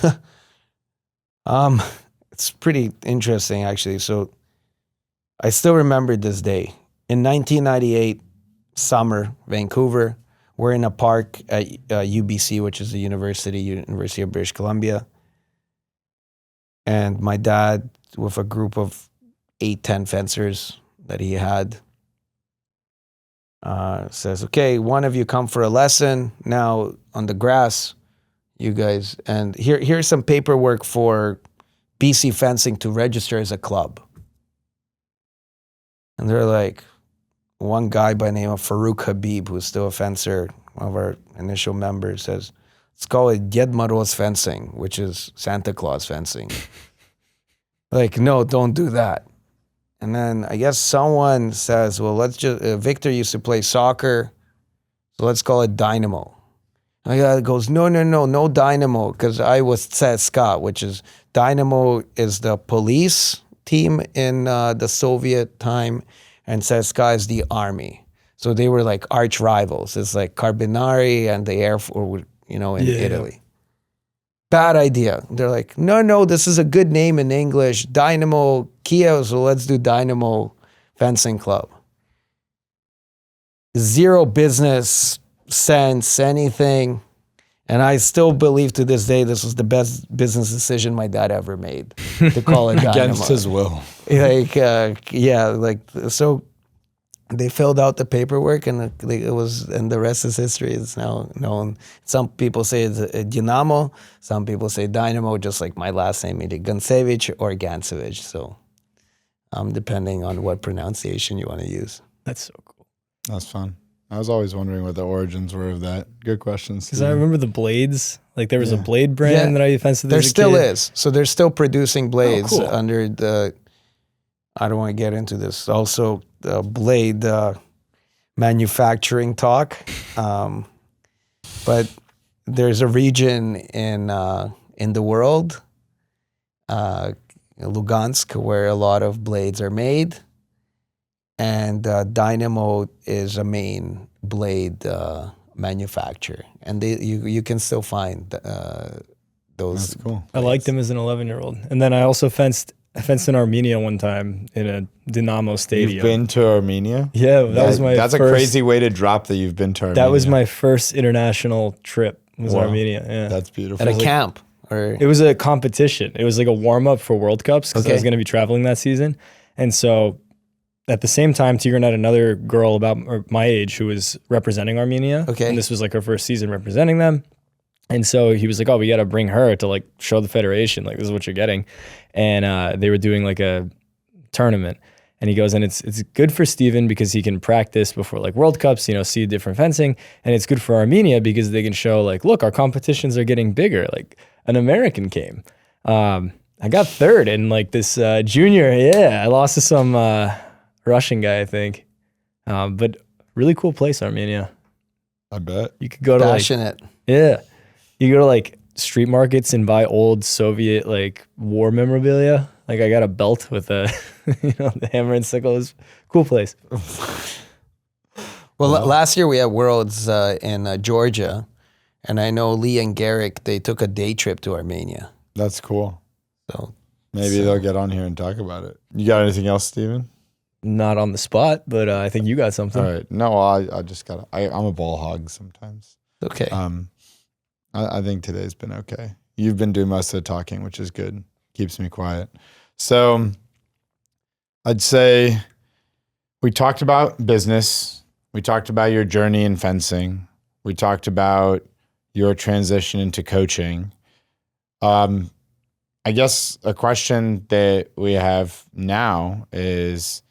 It's pretty interesting, actually. So I still remember this day. In 1998, summer, Vancouver, we're in a park at UBC, which is the University of British Columbia. And my dad, with a group of 8-10 fencers that he had, says, okay, one of you come for a lesson now on the grass, you guys. And here's some paperwork for BC Fencing to register as a club. And they're like, one guy by the name of Farouk Habib, who's still a fencer, one of our initial members, says, let's call it Ded Moroz Fencing, which is Santa Claus fencing. Like, no, don't do that. And then I guess someone says, well, let's just, Victor used to play soccer, so let's call it Dynamo. And the guy goes, no Dynamo, because I was CSKA, which is, Dynamo is the police team in the Soviet time, and CSKA is the army. So they were like arch rivals. It's like Carbonari and the Air Force, in Italy. Bad idea. They're like, no, this is a good name in English. Dynamo Kiev, so let's do Dynamo Fencing Club. Zero business sense, anything. And I still believe to this day this was the best business decision my dad ever made, to call it Dynamo. Against his will. So they filled out the paperwork, and and the rest is history. It's now known. Some people say it's a Dynamo, some people say Dynamo, just like my last name, either Gantsevich or Gantsevich. So, depending on what pronunciation you want to use. That's so cool. That's fun. I was always wondering what the origins were of that. Good questions. Because I remember the blades. Like there was a blade brand that I fenced with. There still is. So they're still producing blades cool. under the. I don't want to get into this. Also, the blade manufacturing talk, but there's a region in the world, Lugansk, where a lot of blades are made, and Dynamo is a main blade manufacturer, and you can still find those. That's cool. I liked him as an 11-year-old, and then I also fenced in Armenia one time in a Dynamo stadium. You've been to Armenia? Yeah, that was my That's first, a crazy way to drop that you've been to Armenia. That was my first international trip, was Armenia. Yeah. That's beautiful. At a camp? Or It was a competition. It was like a warm-up for World Cups because I was going to be traveling that season. And so at the same time, Tigran had another girl about my age who was representing Armenia. Okay. And this was like her first season representing them. And so he was like, oh, we got to bring her to like show the federation, like this is what you're getting. And they were doing like a tournament. And he goes, and it's good for Steven because he can practice before like World Cups, see different fencing. And it's good for Armenia because they can show like, look, our competitions are getting bigger. Like an American came. I got third in like this junior. Yeah, I lost to some Russian guy, I think. But really cool place, Armenia. I bet. You could go to passionate. yeah. You go to like street markets and buy old Soviet like war memorabilia. Like I got a belt with a, the hammer and sickle. Is cool place. Well, last year we had Worlds in Georgia, and I know Lee and Garrick, they took a day trip to Armenia. That's cool. So Maybe they'll get on here and talk about it. You got anything else, Steven? Not on the spot, but I think you got something. All right. No, I just got. I'm a ball hog sometimes. okay. I think today's been okay. You've been doing most of the talking, which is good. Keeps me quiet. So I'd say we talked about business. We talked about your journey in fencing. We talked about your transition into coaching. I guess a question that we have now is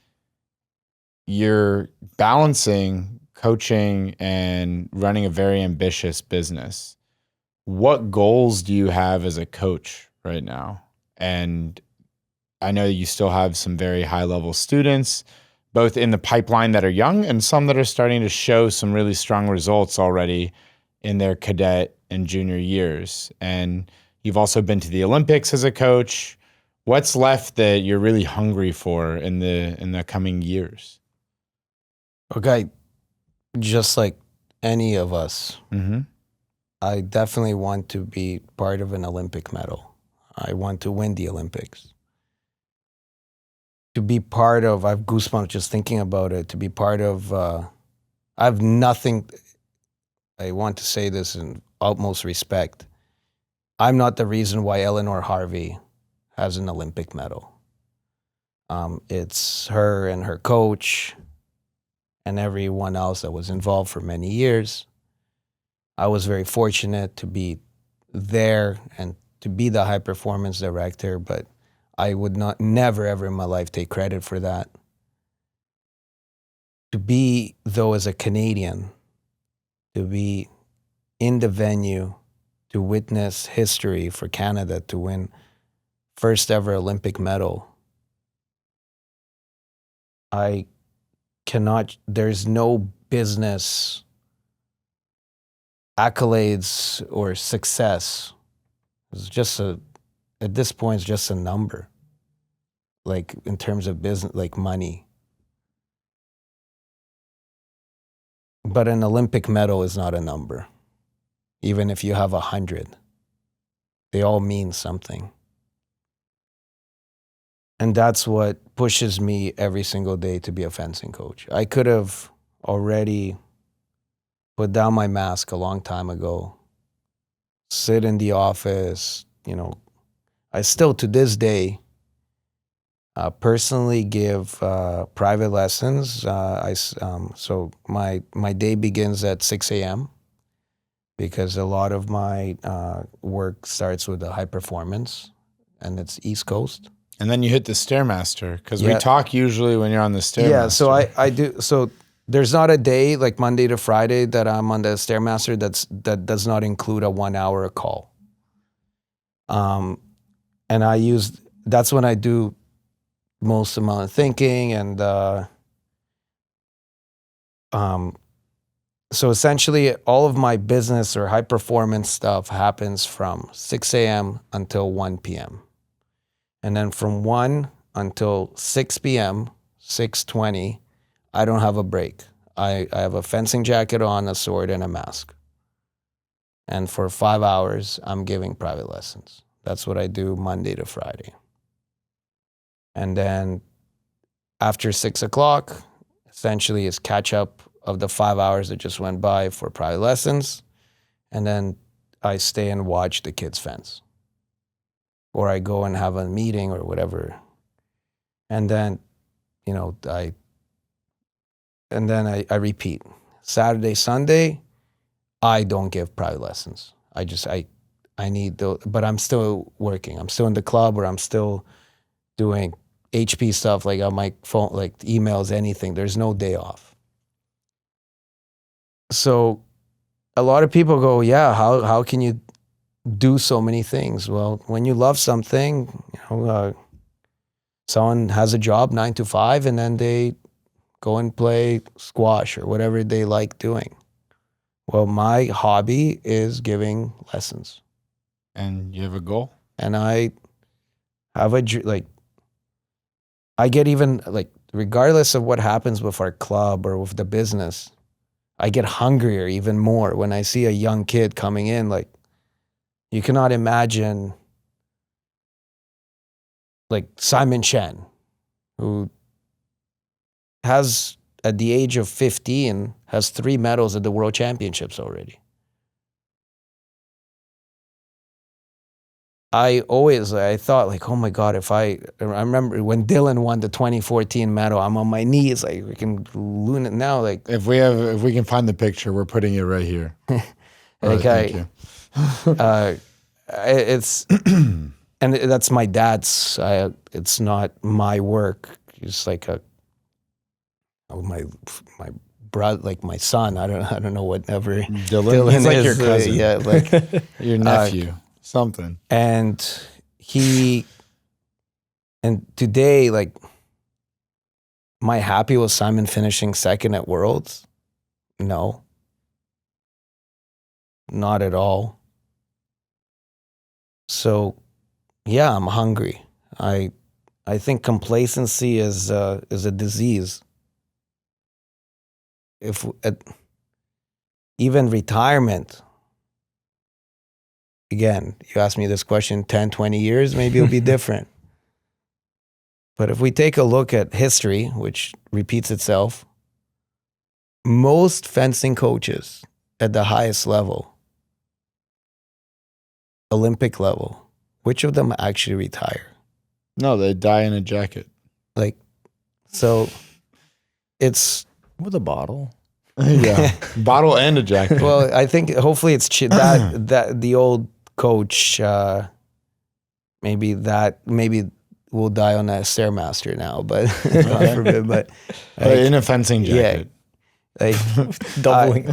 you're balancing coaching and running a very ambitious business. What goals do you have as a coach right now? And I know you still have some very high-level students, both in the pipeline that are young and some that are starting to show some really strong results already in their cadet and junior years. And you've also been to the Olympics as a coach. What's left that you're really hungry for in the coming years? Okay, just like any of us, Mm-hmm. I definitely want to be part of an Olympic medal. I want to win the Olympics. To be part of, I have goosebumps just thinking about it, to be part of, I have nothing, I want to say this in utmost respect. I'm not the reason why Eleanor Harvey has an Olympic medal. It's her and her coach and everyone else that was involved for many years. I was very fortunate to be there and to be the high performance director, but I would never ever in my life take credit for that. To be, though, as a Canadian, to be in the venue, to witness history for Canada, to win first ever Olympic medal, I cannot, there's no business accolades or success. It's just at this point, it's just a number. Like in terms of business, like money. But an Olympic medal is not a number. Even if you have 100, they all mean something. And that's what pushes me every single day to be a fencing coach. I could have already put down my mask a long time ago, sit in the office, I still to this day personally give private lessons. So my day begins at 6 a.m. because a lot of my work starts with the high performance, and it's East Coast. And then you hit the Stairmaster, because Yeah. we talk usually when you're on the Stairmaster. Yeah, so I do. So there's not a day like Monday to Friday that I'm on the Stairmaster that does not include a 1 hour call. And that's when I do most amount of thinking, and so essentially all of my business or high performance stuff happens from 6 a.m. until 1 p.m. And then from 1 until 6 p.m., 6:20, I don't have a break. I have a fencing jacket on, a sword, and a mask. And for 5 hours, I'm giving private lessons. That's what I do Monday to Friday. And then after 6 o'clock, essentially is catch up of the 5 hours that just went by for private lessons. And then I stay and watch the kids fence. Or I go and have a meeting or whatever. And then, I repeat. Saturday, Sunday, I don't give private lessons. I need but I'm still working. I'm still in the club, or I'm still doing HP stuff, like on my phone, like emails, anything. There's no day off. So a lot of people go, yeah, how can you do so many things? Well, when you love something, someone has a job 9 to 5, and then they go and play squash or whatever they like doing. Well, my hobby is giving lessons. And you have a goal? And I have I get even, regardless of what happens with our club or with the business, I get hungrier even more when I see a young kid coming in. Like, you cannot imagine, like Simon Chen, who has, at the age of 15, has 3 medals at the World Championships already. I thought, like, oh my God, I remember when Dylan won the 2014 medal, I'm on my knees, like, we can loon it now. Like, If we can find the picture, we're putting it right here. like Thank you. it's, and that's my dad's, it's not my work. It's like my brother, like my son, I don't know whatever. Dylan? He's like your cousin. Yeah, like Your nephew. Something. And today, like, am I happy with Simon finishing second at Worlds? No. Not at all. So, yeah, I'm hungry. I think complacency is a disease. Even retirement, again, you ask me this question 10, 20 years, maybe it'll be different. But if we take a look at history, which repeats itself, most fencing coaches at the highest level, Olympic level, which of them actually retire? No, they die in a jacket. Like, so it's... With a bottle. Yeah. Bottle and a jacket. Well, I think hopefully it's that the old coach, maybe will die on a Stairmaster now, but God forbid. But in a fencing jacket. Yeah, like Doubling.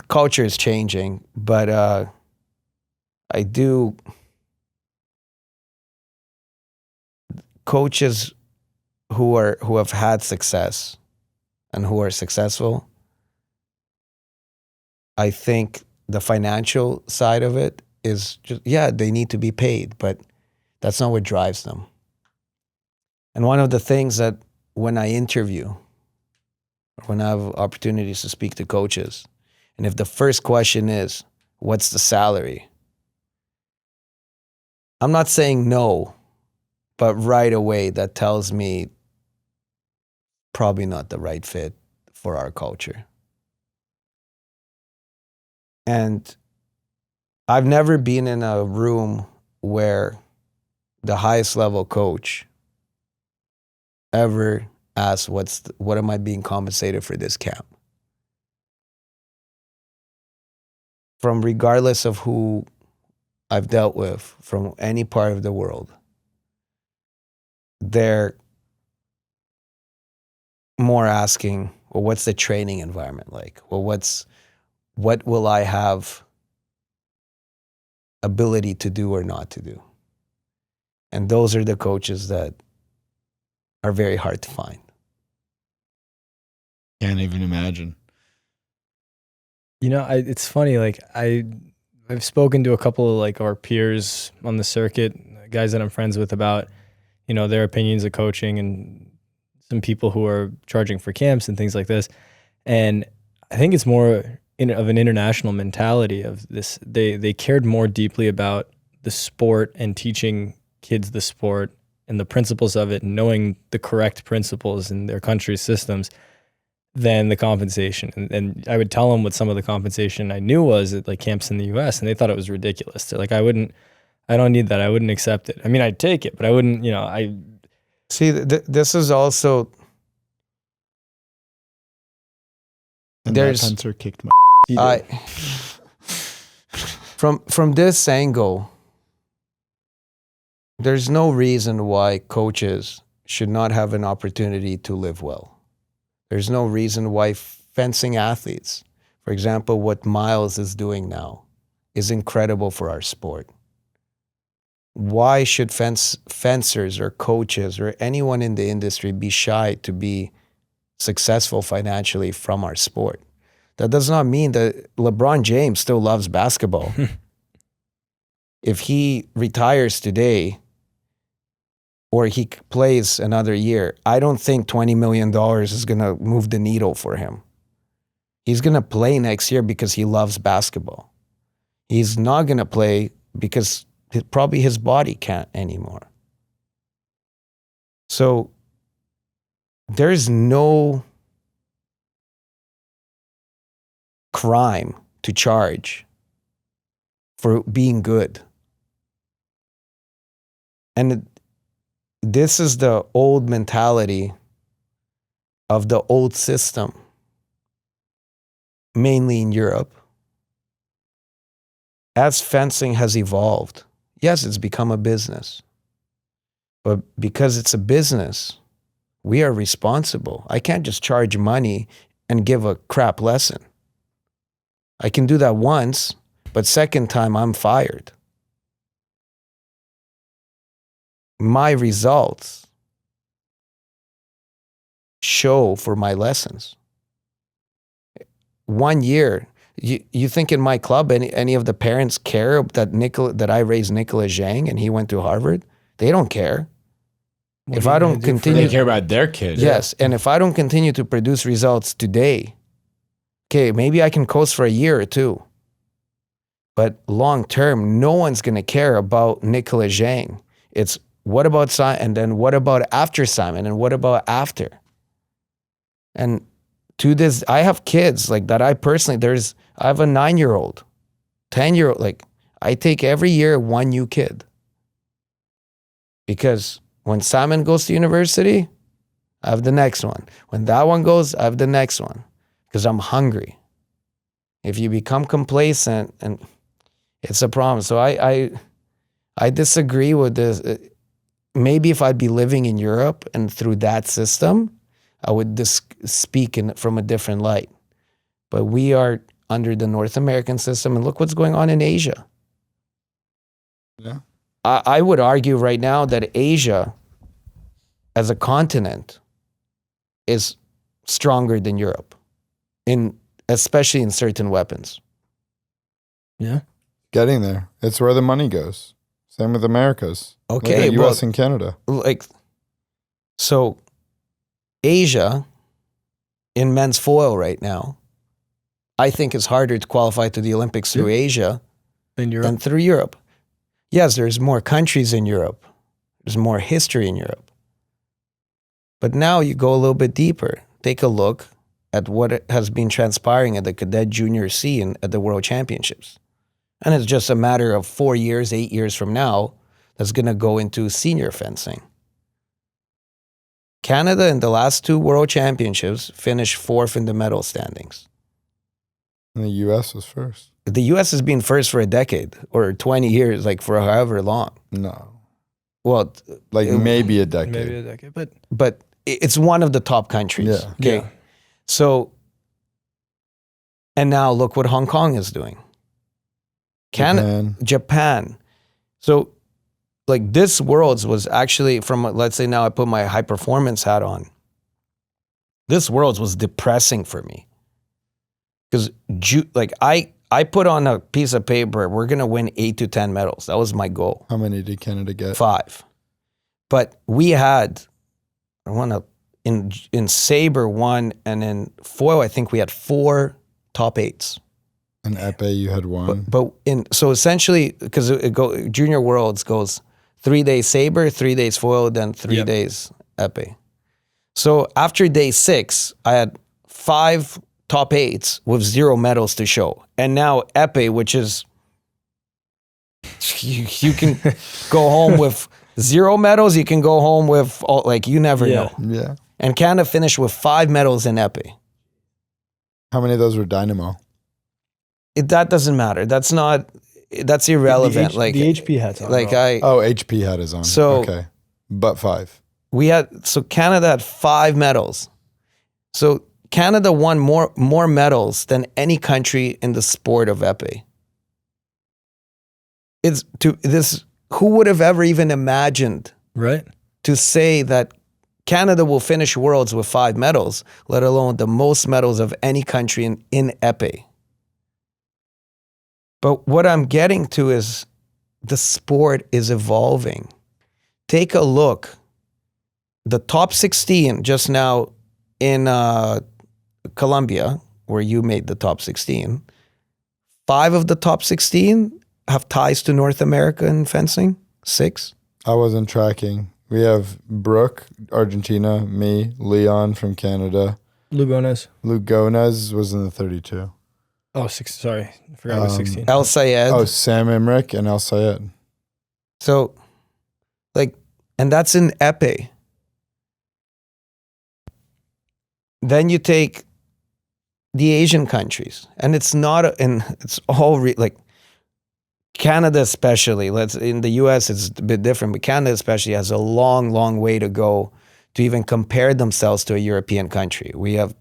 Culture is changing, but coaches who have had success and who are successful, I think the financial side of it is just, yeah, they need to be paid, but that's not what drives them. And one of the things that when I interview, or when I have opportunities to speak to coaches, and if the first question is, what's the salary? I'm not saying no, but right away that tells me probably not the right fit for our culture. And I've never been in a room where the highest level coach ever asked, what am I being compensated for this camp? From regardless of who I've dealt with from any part of the world, they're more asking, well, what's the training environment like? Well, what will I have ability to do or not to do? And those are the coaches that are very hard to find. Can't even imagine. You know, it's funny. Like I've spoken to a couple of like our peers on the circuit, guys that I'm friends with, about, you know, their opinions of coaching, and some people who are charging for camps and things like this. And I think it's more of an international mentality of this. They cared more deeply about the sport and teaching kids the sport and the principles of it, and knowing the correct principles in their country's systems, than the compensation. And I would tell them what some of the compensation I knew was at like camps in the US, and they thought it was ridiculous. They're like, I don't need that. I wouldn't accept it. I mean, I'd take it, but I wouldn't, you know, See, this is also, And there's, that punter kicked my from this angle, there's no reason why coaches should not have an opportunity to live well. There's no reason why fencing athletes, for example, what Miles is doing now, is incredible for our sport. Why should fencers or coaches or anyone in the industry be shy to be successful financially from our sport? That does not mean that LeBron James still loves basketball. If he retires today or he plays another year, I don't think $20 million is going to move the needle for him. He's going to play next year because he loves basketball. He's not going to play because probably his body can't anymore. So there's no crime to charge for being good. And this is the old mentality of the old system, mainly in Europe. As fencing has evolved, yes, it's become a business. But because it's a business, we are responsible. I can't just charge money and give a crap lesson. I can do that once, but second time I'm fired. My results show for my lessons. 1 year, you think in my club any of the parents care that I raised Nicholas Zhang and he went to Harvard? They don't care. If I don't continue, They care about their kid. yes, and if I don't continue to produce results today, okay, maybe I can coast for a year or two. But long term, no one's going to care about Nicholas Zhang. It's what about Simon, and then what about after Simon, and what about after? And to this, I have kids like that. I have a 9-year-old, 10-year-old. Like I take every year one new kid. Because when Simon goes to university, I have the next one. When that one goes, I have the next one. Because I'm hungry. If you become complacent, and it's a problem. So I disagree with this. Maybe if I'd be living in Europe and through that system, I would speak from a different light. But we are under the North American system, and look what's going on in Asia. Yeah. I would argue right now that Asia as a continent is stronger than Europe, especially in certain weapons. Yeah. Getting there. It's where the money goes. Same with Americas. Okay, Look at US and Canada. So Asia in men's foil right now, I think it's harder to qualify to the Olympics through Asia In Europe. than through Europe. Yes, there's more countries in Europe. There's more history in Europe. But now you go a little bit deeper. Take a look at what has been transpiring at the cadet junior scene at the World Championships. And it's just a matter of 4 years, 8 years from now, that's going to go into senior fencing. Canada in the last 2 World Championships finished 4th in the medal standings. And the US was first. The US has been first for a decade or 20 years, like for however long. No. Well, Like maybe a decade. Maybe a decade, but it's one of the top countries. Yeah. Okay. Yeah. So, and now look what Hong Kong is doing. Japan. So, like this Worlds was actually from, let's say now I put my high performance hat on. This Worlds was depressing for me. Because like I put on a piece of paper, we're going to win 8 to 10 medals. That was my goal. How many did Canada get? 5. But we had, in saber 1 and in foil, I think we had 4 top 8s. In épée, you had 1. So essentially, because Junior Worlds goes 3 days saber, 3 days foil, then 3 days épée. So after day 6, I had 5 top 8s with 0 medals to show. And now épée, which is, you can go home with 0 medals, you can go home with, you never know. Yeah. And Canada finished with 5 medals in épée. How many of those were Dynamo? That doesn't matter. That's irrelevant. The HP hat's on. HP had his on. So- okay. But 5. So Canada had 5 medals. So Canada won more medals than any country in the sport of épée. Who would have ever even imagined Right. to say that Canada will finish Worlds with 5 medals, let alone the most medals of any country in épée. But what I'm getting to is the sport is evolving. Take a look. The top 16 just now in Colombia, where you made the top 16, 5 of the top 16 have ties to North America in fencing. 6. I wasn't tracking. We have Brooke, Argentina, me, Leon from Canada. Lugones. Lugones was in the 32. Oh, 6. Sorry. I forgot it was 16. El Sayed. Oh, Sam Emmerich and El Sayed. So, and that's in épée. Then you take the Asian countries, and it's all Canada especially. In the US it's a bit different, but Canada especially has a long, long way to go to even compare themselves to a European country. We have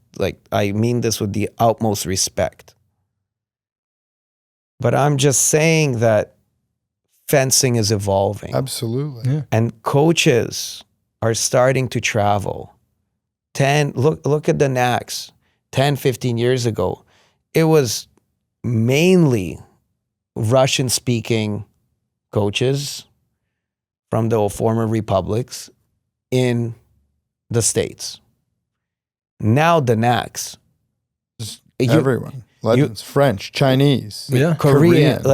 I mean this with the utmost respect. But I'm just saying that fencing is evolving. Absolutely. Yeah. And coaches are starting to travel. Look at the NACs. 10, 15 years ago, it was mainly Russian-speaking coaches from the former republics in the States. Now the NACs. Everyone. Legends. French, Chinese. Yeah. Korean.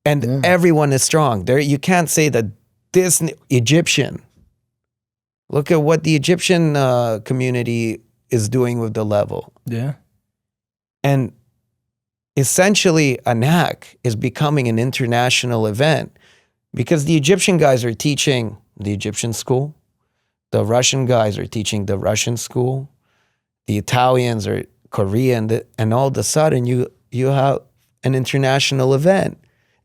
Everyone is strong. You can't say that this Egyptian. Look at what the Egyptian community is doing with the level. Yeah. And essentially, a NAC is becoming an international event because the Egyptian guys are teaching the Egyptian school. The Russian guys are teaching the Russian school. The Italians are Korean. And all of a sudden, you have an international event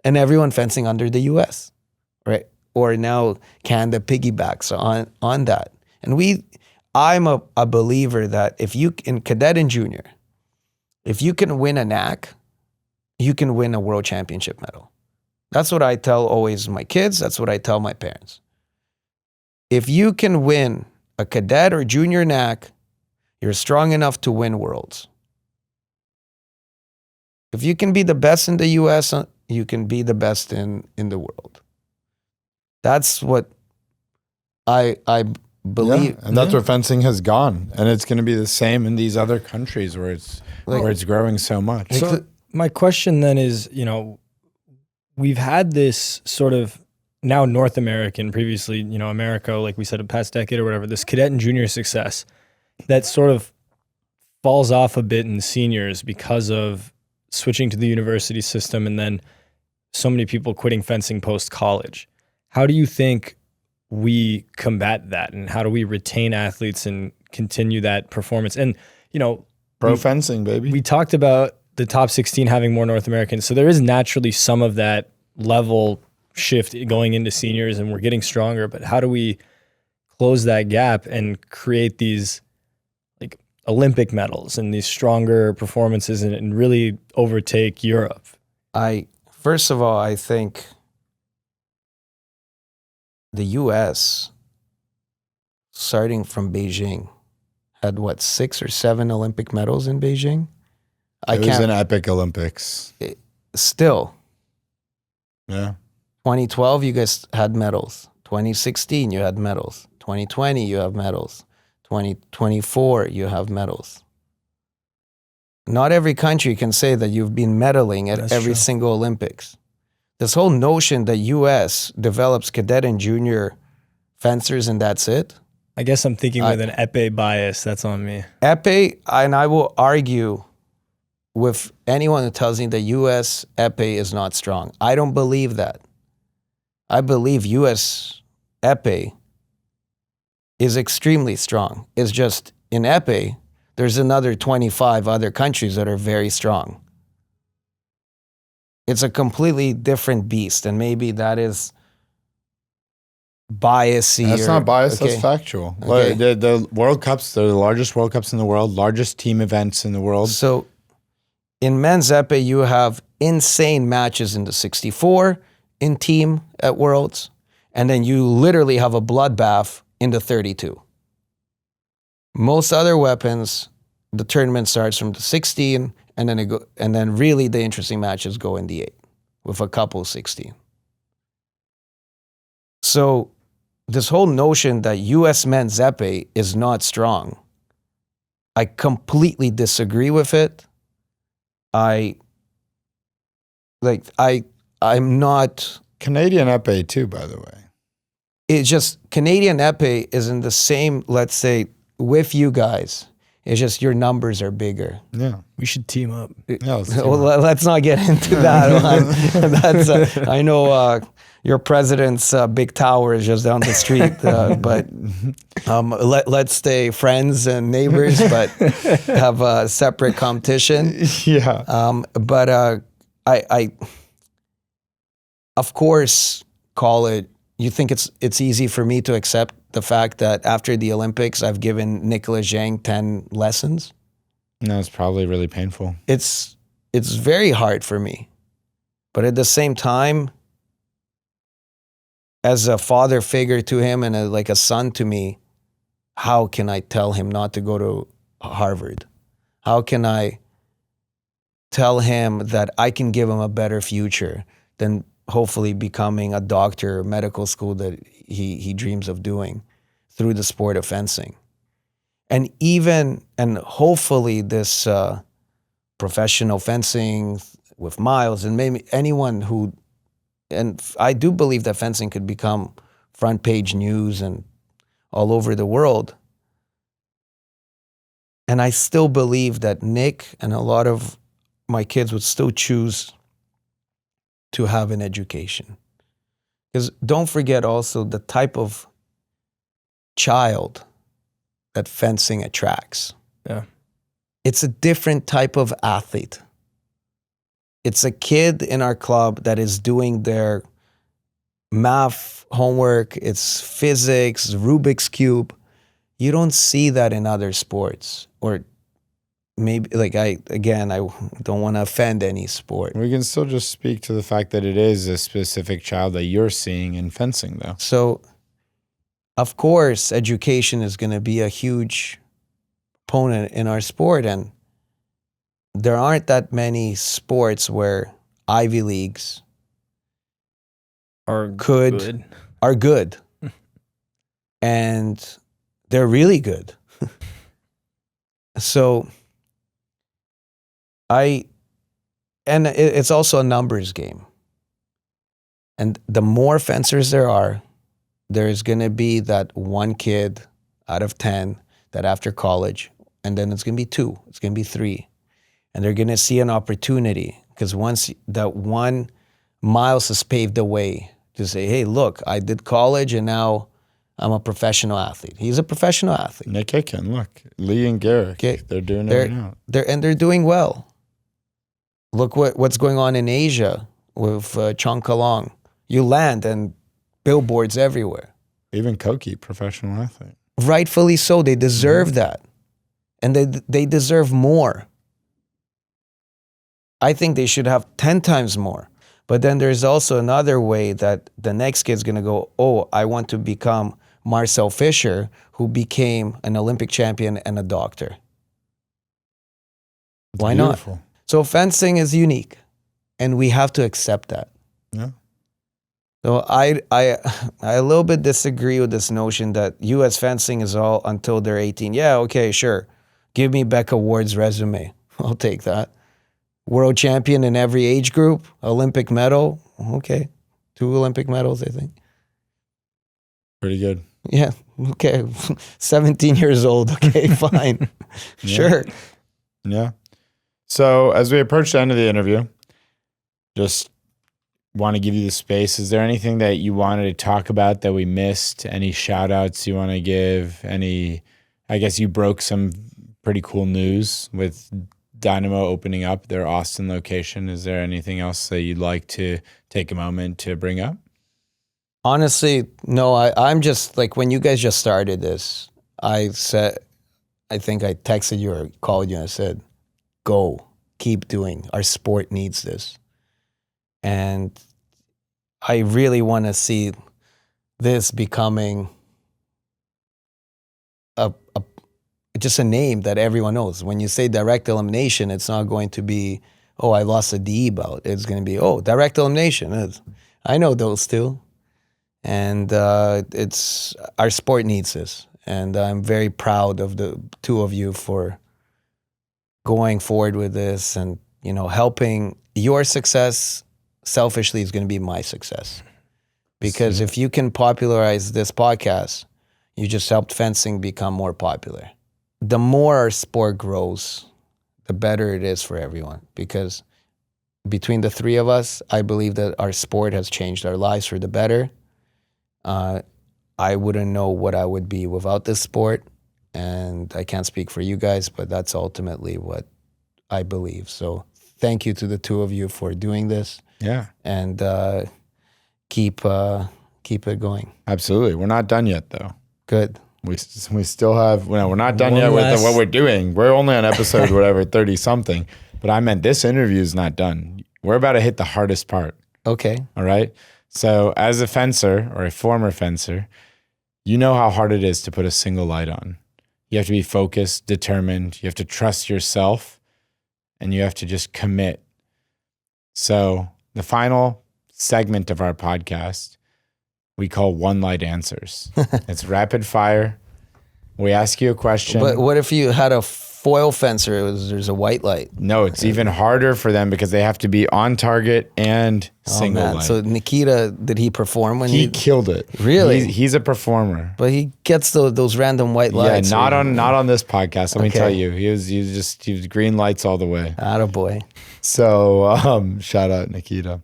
and everyone fencing under the US, right? Or now Canada piggybacks on that. And I'm a believer that if you, in cadet and junior, if you can win a NAC, you can win a world championship medal. That's what I tell always my kids. That's what I tell my parents. if you can win a cadet or junior NAC, you're strong enough to win worlds. If you can be the best in the US, you can be the best in the world. That's what I believe. And that's where fencing has gone. And it's going to be the same in these other countries where it's growing so much. So my question then is, you know, we've had this sort of now North American, previously, you know, America, like we said, the past decade or whatever, this cadet and junior success that sort of falls off a bit in seniors because of switching to the university system and then so many people quitting fencing post-college. How do you think we combat that, and how do we retain athletes and continue that performance? And, you know, Pro fencing, baby. we talked about the top 16 having more North Americans. So there is naturally some of that level shift going into seniors, and we're getting stronger. But how do we close that gap and create these like Olympic medals and these stronger performances and really overtake Europe? First of all, I think the US, starting from Beijing, had 6 or 7 Olympic medals in Beijing? It was an epic Olympics. Still, Yeah. 2012, you guys had medals. 2016, you had medals. 2020, you have medals. 2024, you have medals. Not every country can say that you've been medaling at That's every true. single Olympics. This whole notion that US develops cadet and junior fencers and that's it. I guess I'm thinking with an épée bias. That's on me. Épée, and I will argue with anyone who tells me the US épée is not strong. I don't believe that. I believe US épée is extremely strong. It's just in épée, there's another 25 other countries that are very strong. It's a completely different beast, and maybe that is biasy. That's not biased, okay. that's factual. Okay. The World Cups, they're the largest World Cups in the world, largest team events in the world. So in men's épée, you have insane matches in the 64 in team at Worlds, and then you literally have a bloodbath in the 32. Most other weapons, the tournament starts from the 16, and then really the interesting matches go in the 8, with a couple 16. So this whole notion that U.S. men's épée is not strong, I completely disagree with it. I'm not. Canadian épée too, by the way. It's just Canadian épée is in the same, let's say, with you guys. It's just your numbers are bigger. Yeah. We should team up. Yeah, Well, let's not get into that one. That's I know your president's big tower is just down the street, but let's stay friends and neighbors, but have a separate competition. yeah. But I of course call it. You think it's easy for me to accept the fact that after the Olympics, I've given Nick Zhang 10 lessons? No, it's probably really painful. It's very hard for me. But at the same time, as a father figure to him and like a son to me, how can I tell him not to go to Harvard? How can I tell him that I can give him a better future than hopefully becoming a doctor or medical school that he dreams of doing through the sport of fencing? And hopefully this professional fencing with Miles and maybe anyone who, and I do believe that fencing could become front page news and all over the world. And I still believe that Nick and a lot of my kids would still choose to have an education. Because don't forget also the type of child that fencing attracts. Yeah. It's a different type of athlete. It's a kid in our club that is doing their math homework, it's physics, Rubik's Cube. You don't see that in other sports. Or maybe, I don't want to offend any sport. We can still just speak to the fact that it is a specific child that you're seeing in fencing, though. So of course, education is going to be a huge component in our sport, and there aren't that many sports where Ivy Leagues Are good. are good. And they're really good. So it's also a numbers game. And the more fencers there are, there's going to be that one kid out of 10 that after college, and then it's going to be 2, it's going to be 3. And they're going to see an opportunity, because once that one Miles has paved the way to say, hey, look, I did college and now I'm a professional athlete. He's a professional athlete. Nick Hicken, look, Lee and Garrick, Okay. they're doing it right now. They're doing well. Look what's going on in Asia with Chong Kalong. You land and billboards everywhere. Even Koki, professional athlete. Rightfully so. They deserve that. And they deserve more. I think they should have 10 times more. But then there's also another way that the next kid's going to go, oh, I want to become Marcel Fisher, who became an Olympic champion and a doctor. It's Why beautiful. not? So fencing is unique, and we have to accept that. Yeah. So I a little bit disagree with this notion that U.S. fencing is all until they're 18. Yeah, okay, sure. Give me Becca Ward's resume. I'll take that. World champion in every age group, Olympic medal. Okay, 2 Olympic medals, I think. Pretty good. Yeah, okay. 17 years old. Okay, fine. Sure. Yeah. So as we approach the end of the interview, just want to give you the space. Is there anything that you wanted to talk about that we missed? Any shout outs you want to give? I guess you broke some pretty cool news with Dynamo opening up their Austin location. Is there anything else that you'd like to take a moment to bring up? Honestly, no, I'm just like, when you guys just started this, I think I texted you or called you and I said, go, keep doing. Our sport needs this. And I really want to see this becoming just a name that everyone knows. When you say direct elimination, it's not going to be, oh, I lost a DE bout. It's going to be, oh, direct elimination. I know those two. And it's our sport needs this. And I'm very proud of the 2 of you for going forward with this and, helping. Your success selfishly is going to be my success. Because if you can popularize this podcast, you just helped fencing become more popular. The more our sport grows, the better it is for everyone. Because between the 3 of us, I believe that our sport has changed our lives for the better. I wouldn't know what I would be without this sport. And I can't speak for you guys, but that's ultimately what I believe. So thank you to the 2 of you for doing this. Yeah. And keep it going. Absolutely. We're not done yet, though. Good. We still have, we're not done One yet with last- what we're doing. We're only on episode, whatever, 30 something. But I meant this interview is not done. We're about to hit the hardest part. Okay. All right. So as a fencer or a former fencer, you know how hard it is to put a single light on. You have to be focused, determined. You have to trust yourself, and you have to just commit. So the final segment of our podcast, we call One Light Answers. It's rapid fire. We ask you a question. But what if you had a foil fencer? There's a white light. No, it's even harder for them because they have to be on target and single light. So Nikita, did he perform when He killed it. Really? He's a performer. But he gets those random white lights. Yeah, not on this podcast. Let me Okay. tell you, he was green lights all the way. Attaboy. So shout out Nikita.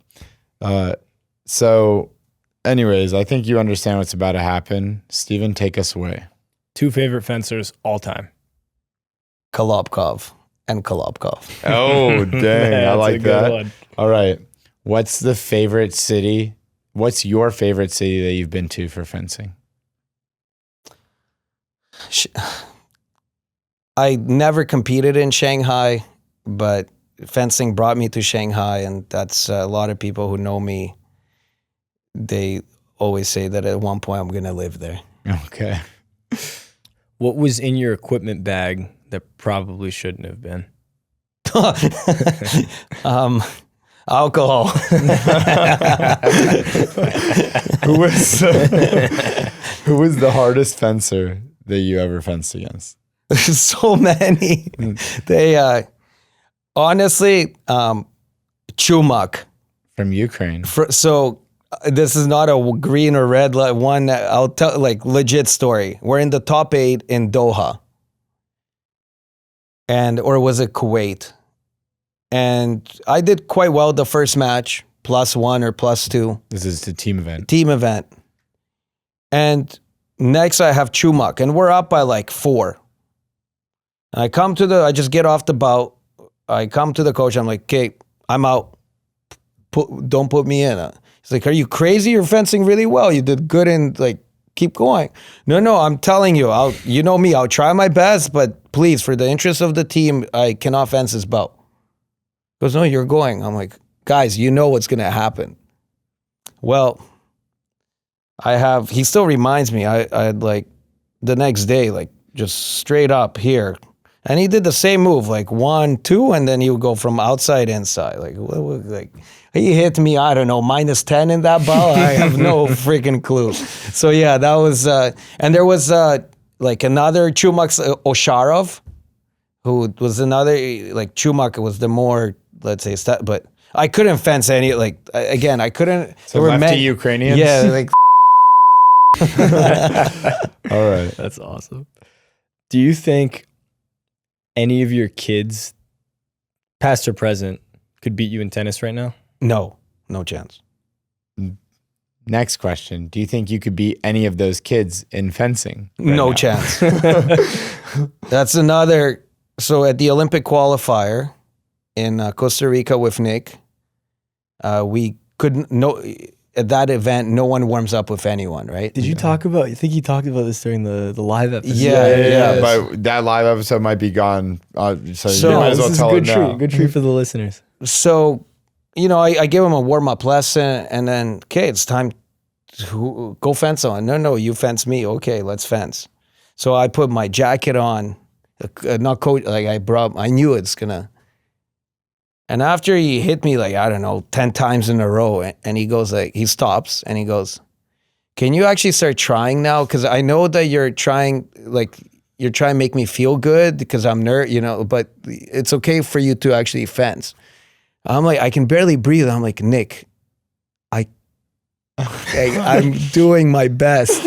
So, anyways, I think you understand what's about to happen. Steven, take us away. 2 favorite fencers all time. Kolobkov and Kolobkov. Oh, dang, I That's like a good that. one. All right, what's the favorite city? What's your favorite city that you've been to for fencing? I never competed in Shanghai, but fencing brought me to Shanghai, and that's a lot of people who know me. They always say that at one point I'm going to live there. Okay. What was in your equipment bag that probably shouldn't have been? Alcohol. Who was the hardest fencer that you ever fenced against? So many. They honestly, Chumak. From Ukraine. So this is not a green or red one. I'll tell like legit story. We're in the top 8 in Doha, or was it Kuwait? And I did quite well the first match, +1 or +2. This is the team event. Team event. And next I have Chumak, and we're up by like 4. And I just get off the bout. I come to the coach. I'm like, okay, I'm out. Don't put me in. He's like, are you crazy? You're fencing really well. You did good and like, keep going. No, I'm telling you, you know me, I'll try my best, but please, for the interest of the team, I cannot fence this bout. He goes, no, you're going. I'm like, guys, you know what's going to happen. Well, he still reminds me, I had like the next day, like just straight up here. And he did the same move, like 1, 2, and then he would go from outside inside. Like he hit me, I don't know, -10 in that ball. I have no freaking clue. So yeah, that was, and there was like another Chumak Osharov, who was another, like Chumak was the more, let's say, but I couldn't fence any, like, again, I couldn't. So lefty Ukrainians? Yeah, like. All right. That's awesome. Do you think any of your kids, past or present, could beat you in tennis right now? No chance. Next question. Do you think you could beat any of those kids in fencing? No chance. That's another. So at the Olympic qualifier in Costa Rica with Nick, we couldn't, at that event, no one warms up with anyone, right? Did you talk about, I think you talked about this during the live episode. Yeah. But that live episode might be gone. So you might as well tell it now. Good treat for the listeners. So, I gave him a warm-up lesson, and then, okay, it's time to go fence on. No, you fence me. Okay, let's fence. So I put my jacket on, not coat, like I knew it's gonna. And after he hit me like, I don't know, 10 times in a row, and he goes like, he stops and he goes, can you actually start trying now? Because I know that you're trying to make me feel good because I'm but it's okay for you to actually fence. I'm like, I can barely breathe. I'm like, Nick, I'm doing my best.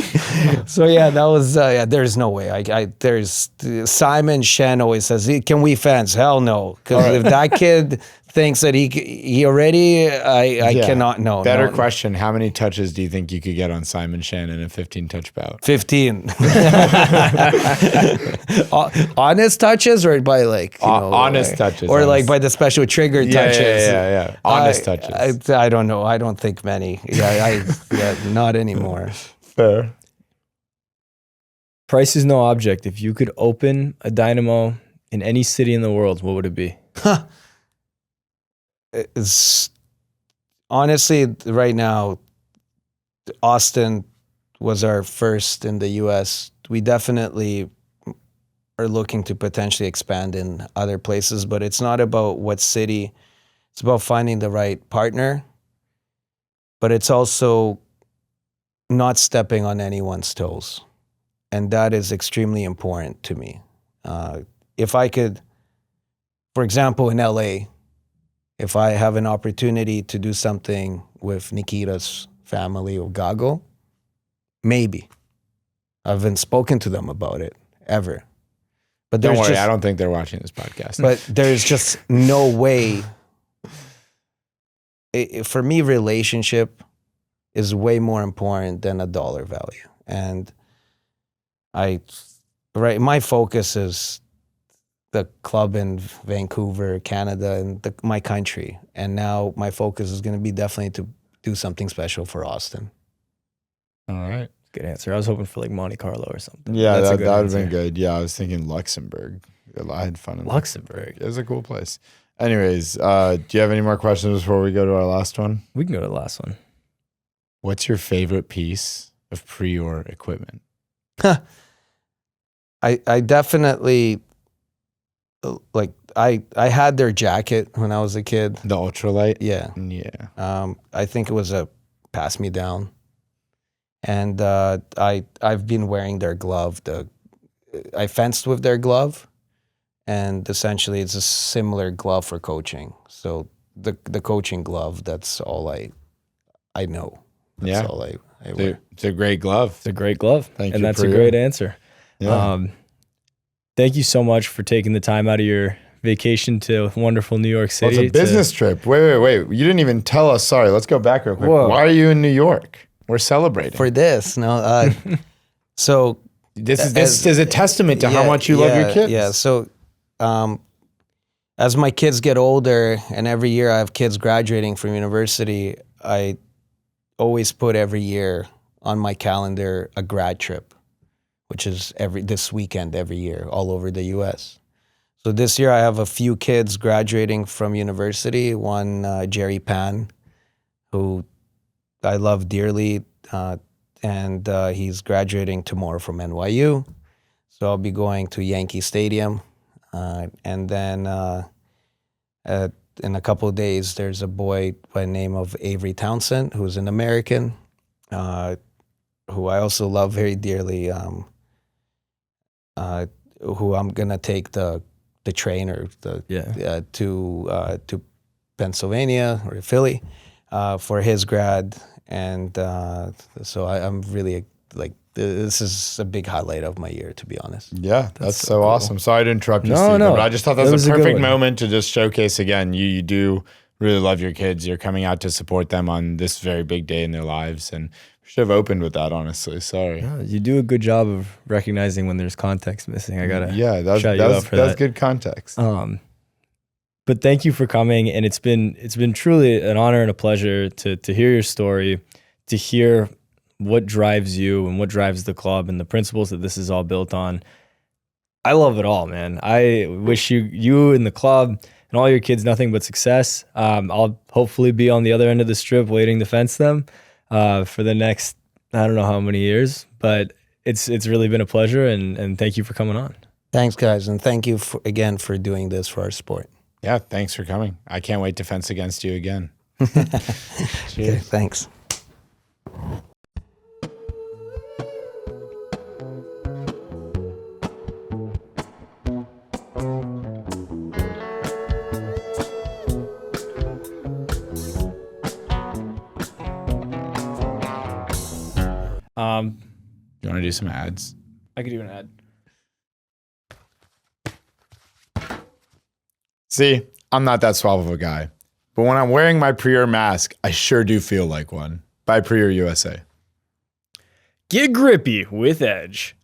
So yeah, that was, there's no way. There's Simon Shen always says, can we fence? Hell no. Because if that kid thinks that he already, I cannot, no. Better question. How many touches do you think you could get on Simon Shen in a 15-touch bout? 15. Honest touches or by like, honest touches. Or like by the special trigger touches. Yeah. Honest touches. I don't know. I don't think many. Yeah, not anymore. Fair. Price is no object. If you could open a Dynamo in any city in the world, what would it be? It's honestly right now, Austin was our first in the US. We definitely are looking to potentially expand in other places, but it's not about what city. It's about finding the right partner, but it's also not stepping on anyone's toes. And that is extremely important to me. If I could, for example, in LA, if I have an opportunity to do something with Nikita's family or Gago, maybe. I haven't spoken to them about it ever. But don't worry, I don't think they're watching this podcast. But there's just no way. For me, relationship is way more important than a dollar value. And my focus is the club in Vancouver, Canada, and my country. And now my focus is going to be definitely to do something special for Austin. All right. Good answer. I was hoping for like Monte Carlo or something. Yeah, that would have been good. Yeah, I was thinking Luxembourg. I had fun in Luxembourg. It was a cool place. Anyways, do you have any more questions before we go to our last one? We can go to the last one. What's your favorite piece of Prior equipment? I definitely like I had their jacket when I was a kid. The ultralight. Yeah. Yeah. I think it was a pass me down. And I've been wearing their glove. I fenced with their glove, and essentially it's a similar glove for coaching. So the coaching glove, that's all I know. That's Yeah. all I wear. It's a great glove. It's a great glove. Thank and you, that's a Priya. great answer. Yeah. Thank you so much for taking the time out of your vacation to wonderful New York Well, City. it's a business trip. Wait. You didn't even tell us. Sorry. Let's go back real quick. Whoa. Why are you in New York? We're celebrating. For this, no. So This is a testament to how much you love your kids. Yeah. So, as my kids get older, and every year I have kids graduating from university, I always put every year on my calendar a grad trip, which is this weekend every year all over the U.S. So this year I have a few kids graduating from university. One, Jerry Pan, who I love dearly, and he's graduating tomorrow from NYU. So I'll be going to Yankee Stadium. And then in a couple of days, there's a boy by the name of Avery Townsend, who's an American, who I also love very dearly, who I'm going to take the train or to Pennsylvania or Philly for his grad. And so I'm really this is a big highlight of my year, to be honest. Yeah, that's so cool. awesome. Sorry to interrupt you, No, Steve, no. but I just thought that That was was a a good perfect one. moment to just showcase again. You do really love your kids. You're coming out to support them on this very big day in their lives, and we should have opened with that. Honestly, sorry. Yeah, you do a good job of recognizing when there's context missing. I gotta That's shout you out for that. good context. But thank you for coming, and it's been truly an honor and a pleasure to hear your story, to hear what drives you and what drives the club and the principles that this is all built on. I love it all, man. I wish you and the club and all your kids nothing but success. I'll hopefully be on the other end of the strip waiting to fence them for the next, I don't know how many years, but it's really been a pleasure, and thank you for coming on. Thanks, guys, and thank you again for doing this for our sport. Yeah, thanks for coming. I can't wait to fence against you again. Okay, thanks. You want to do some ads? I could do an ad. See, I'm not that suave of a guy, but when I'm wearing my Prieur mask, I sure do feel like one. By Prieur USA. Get grippy with Edge.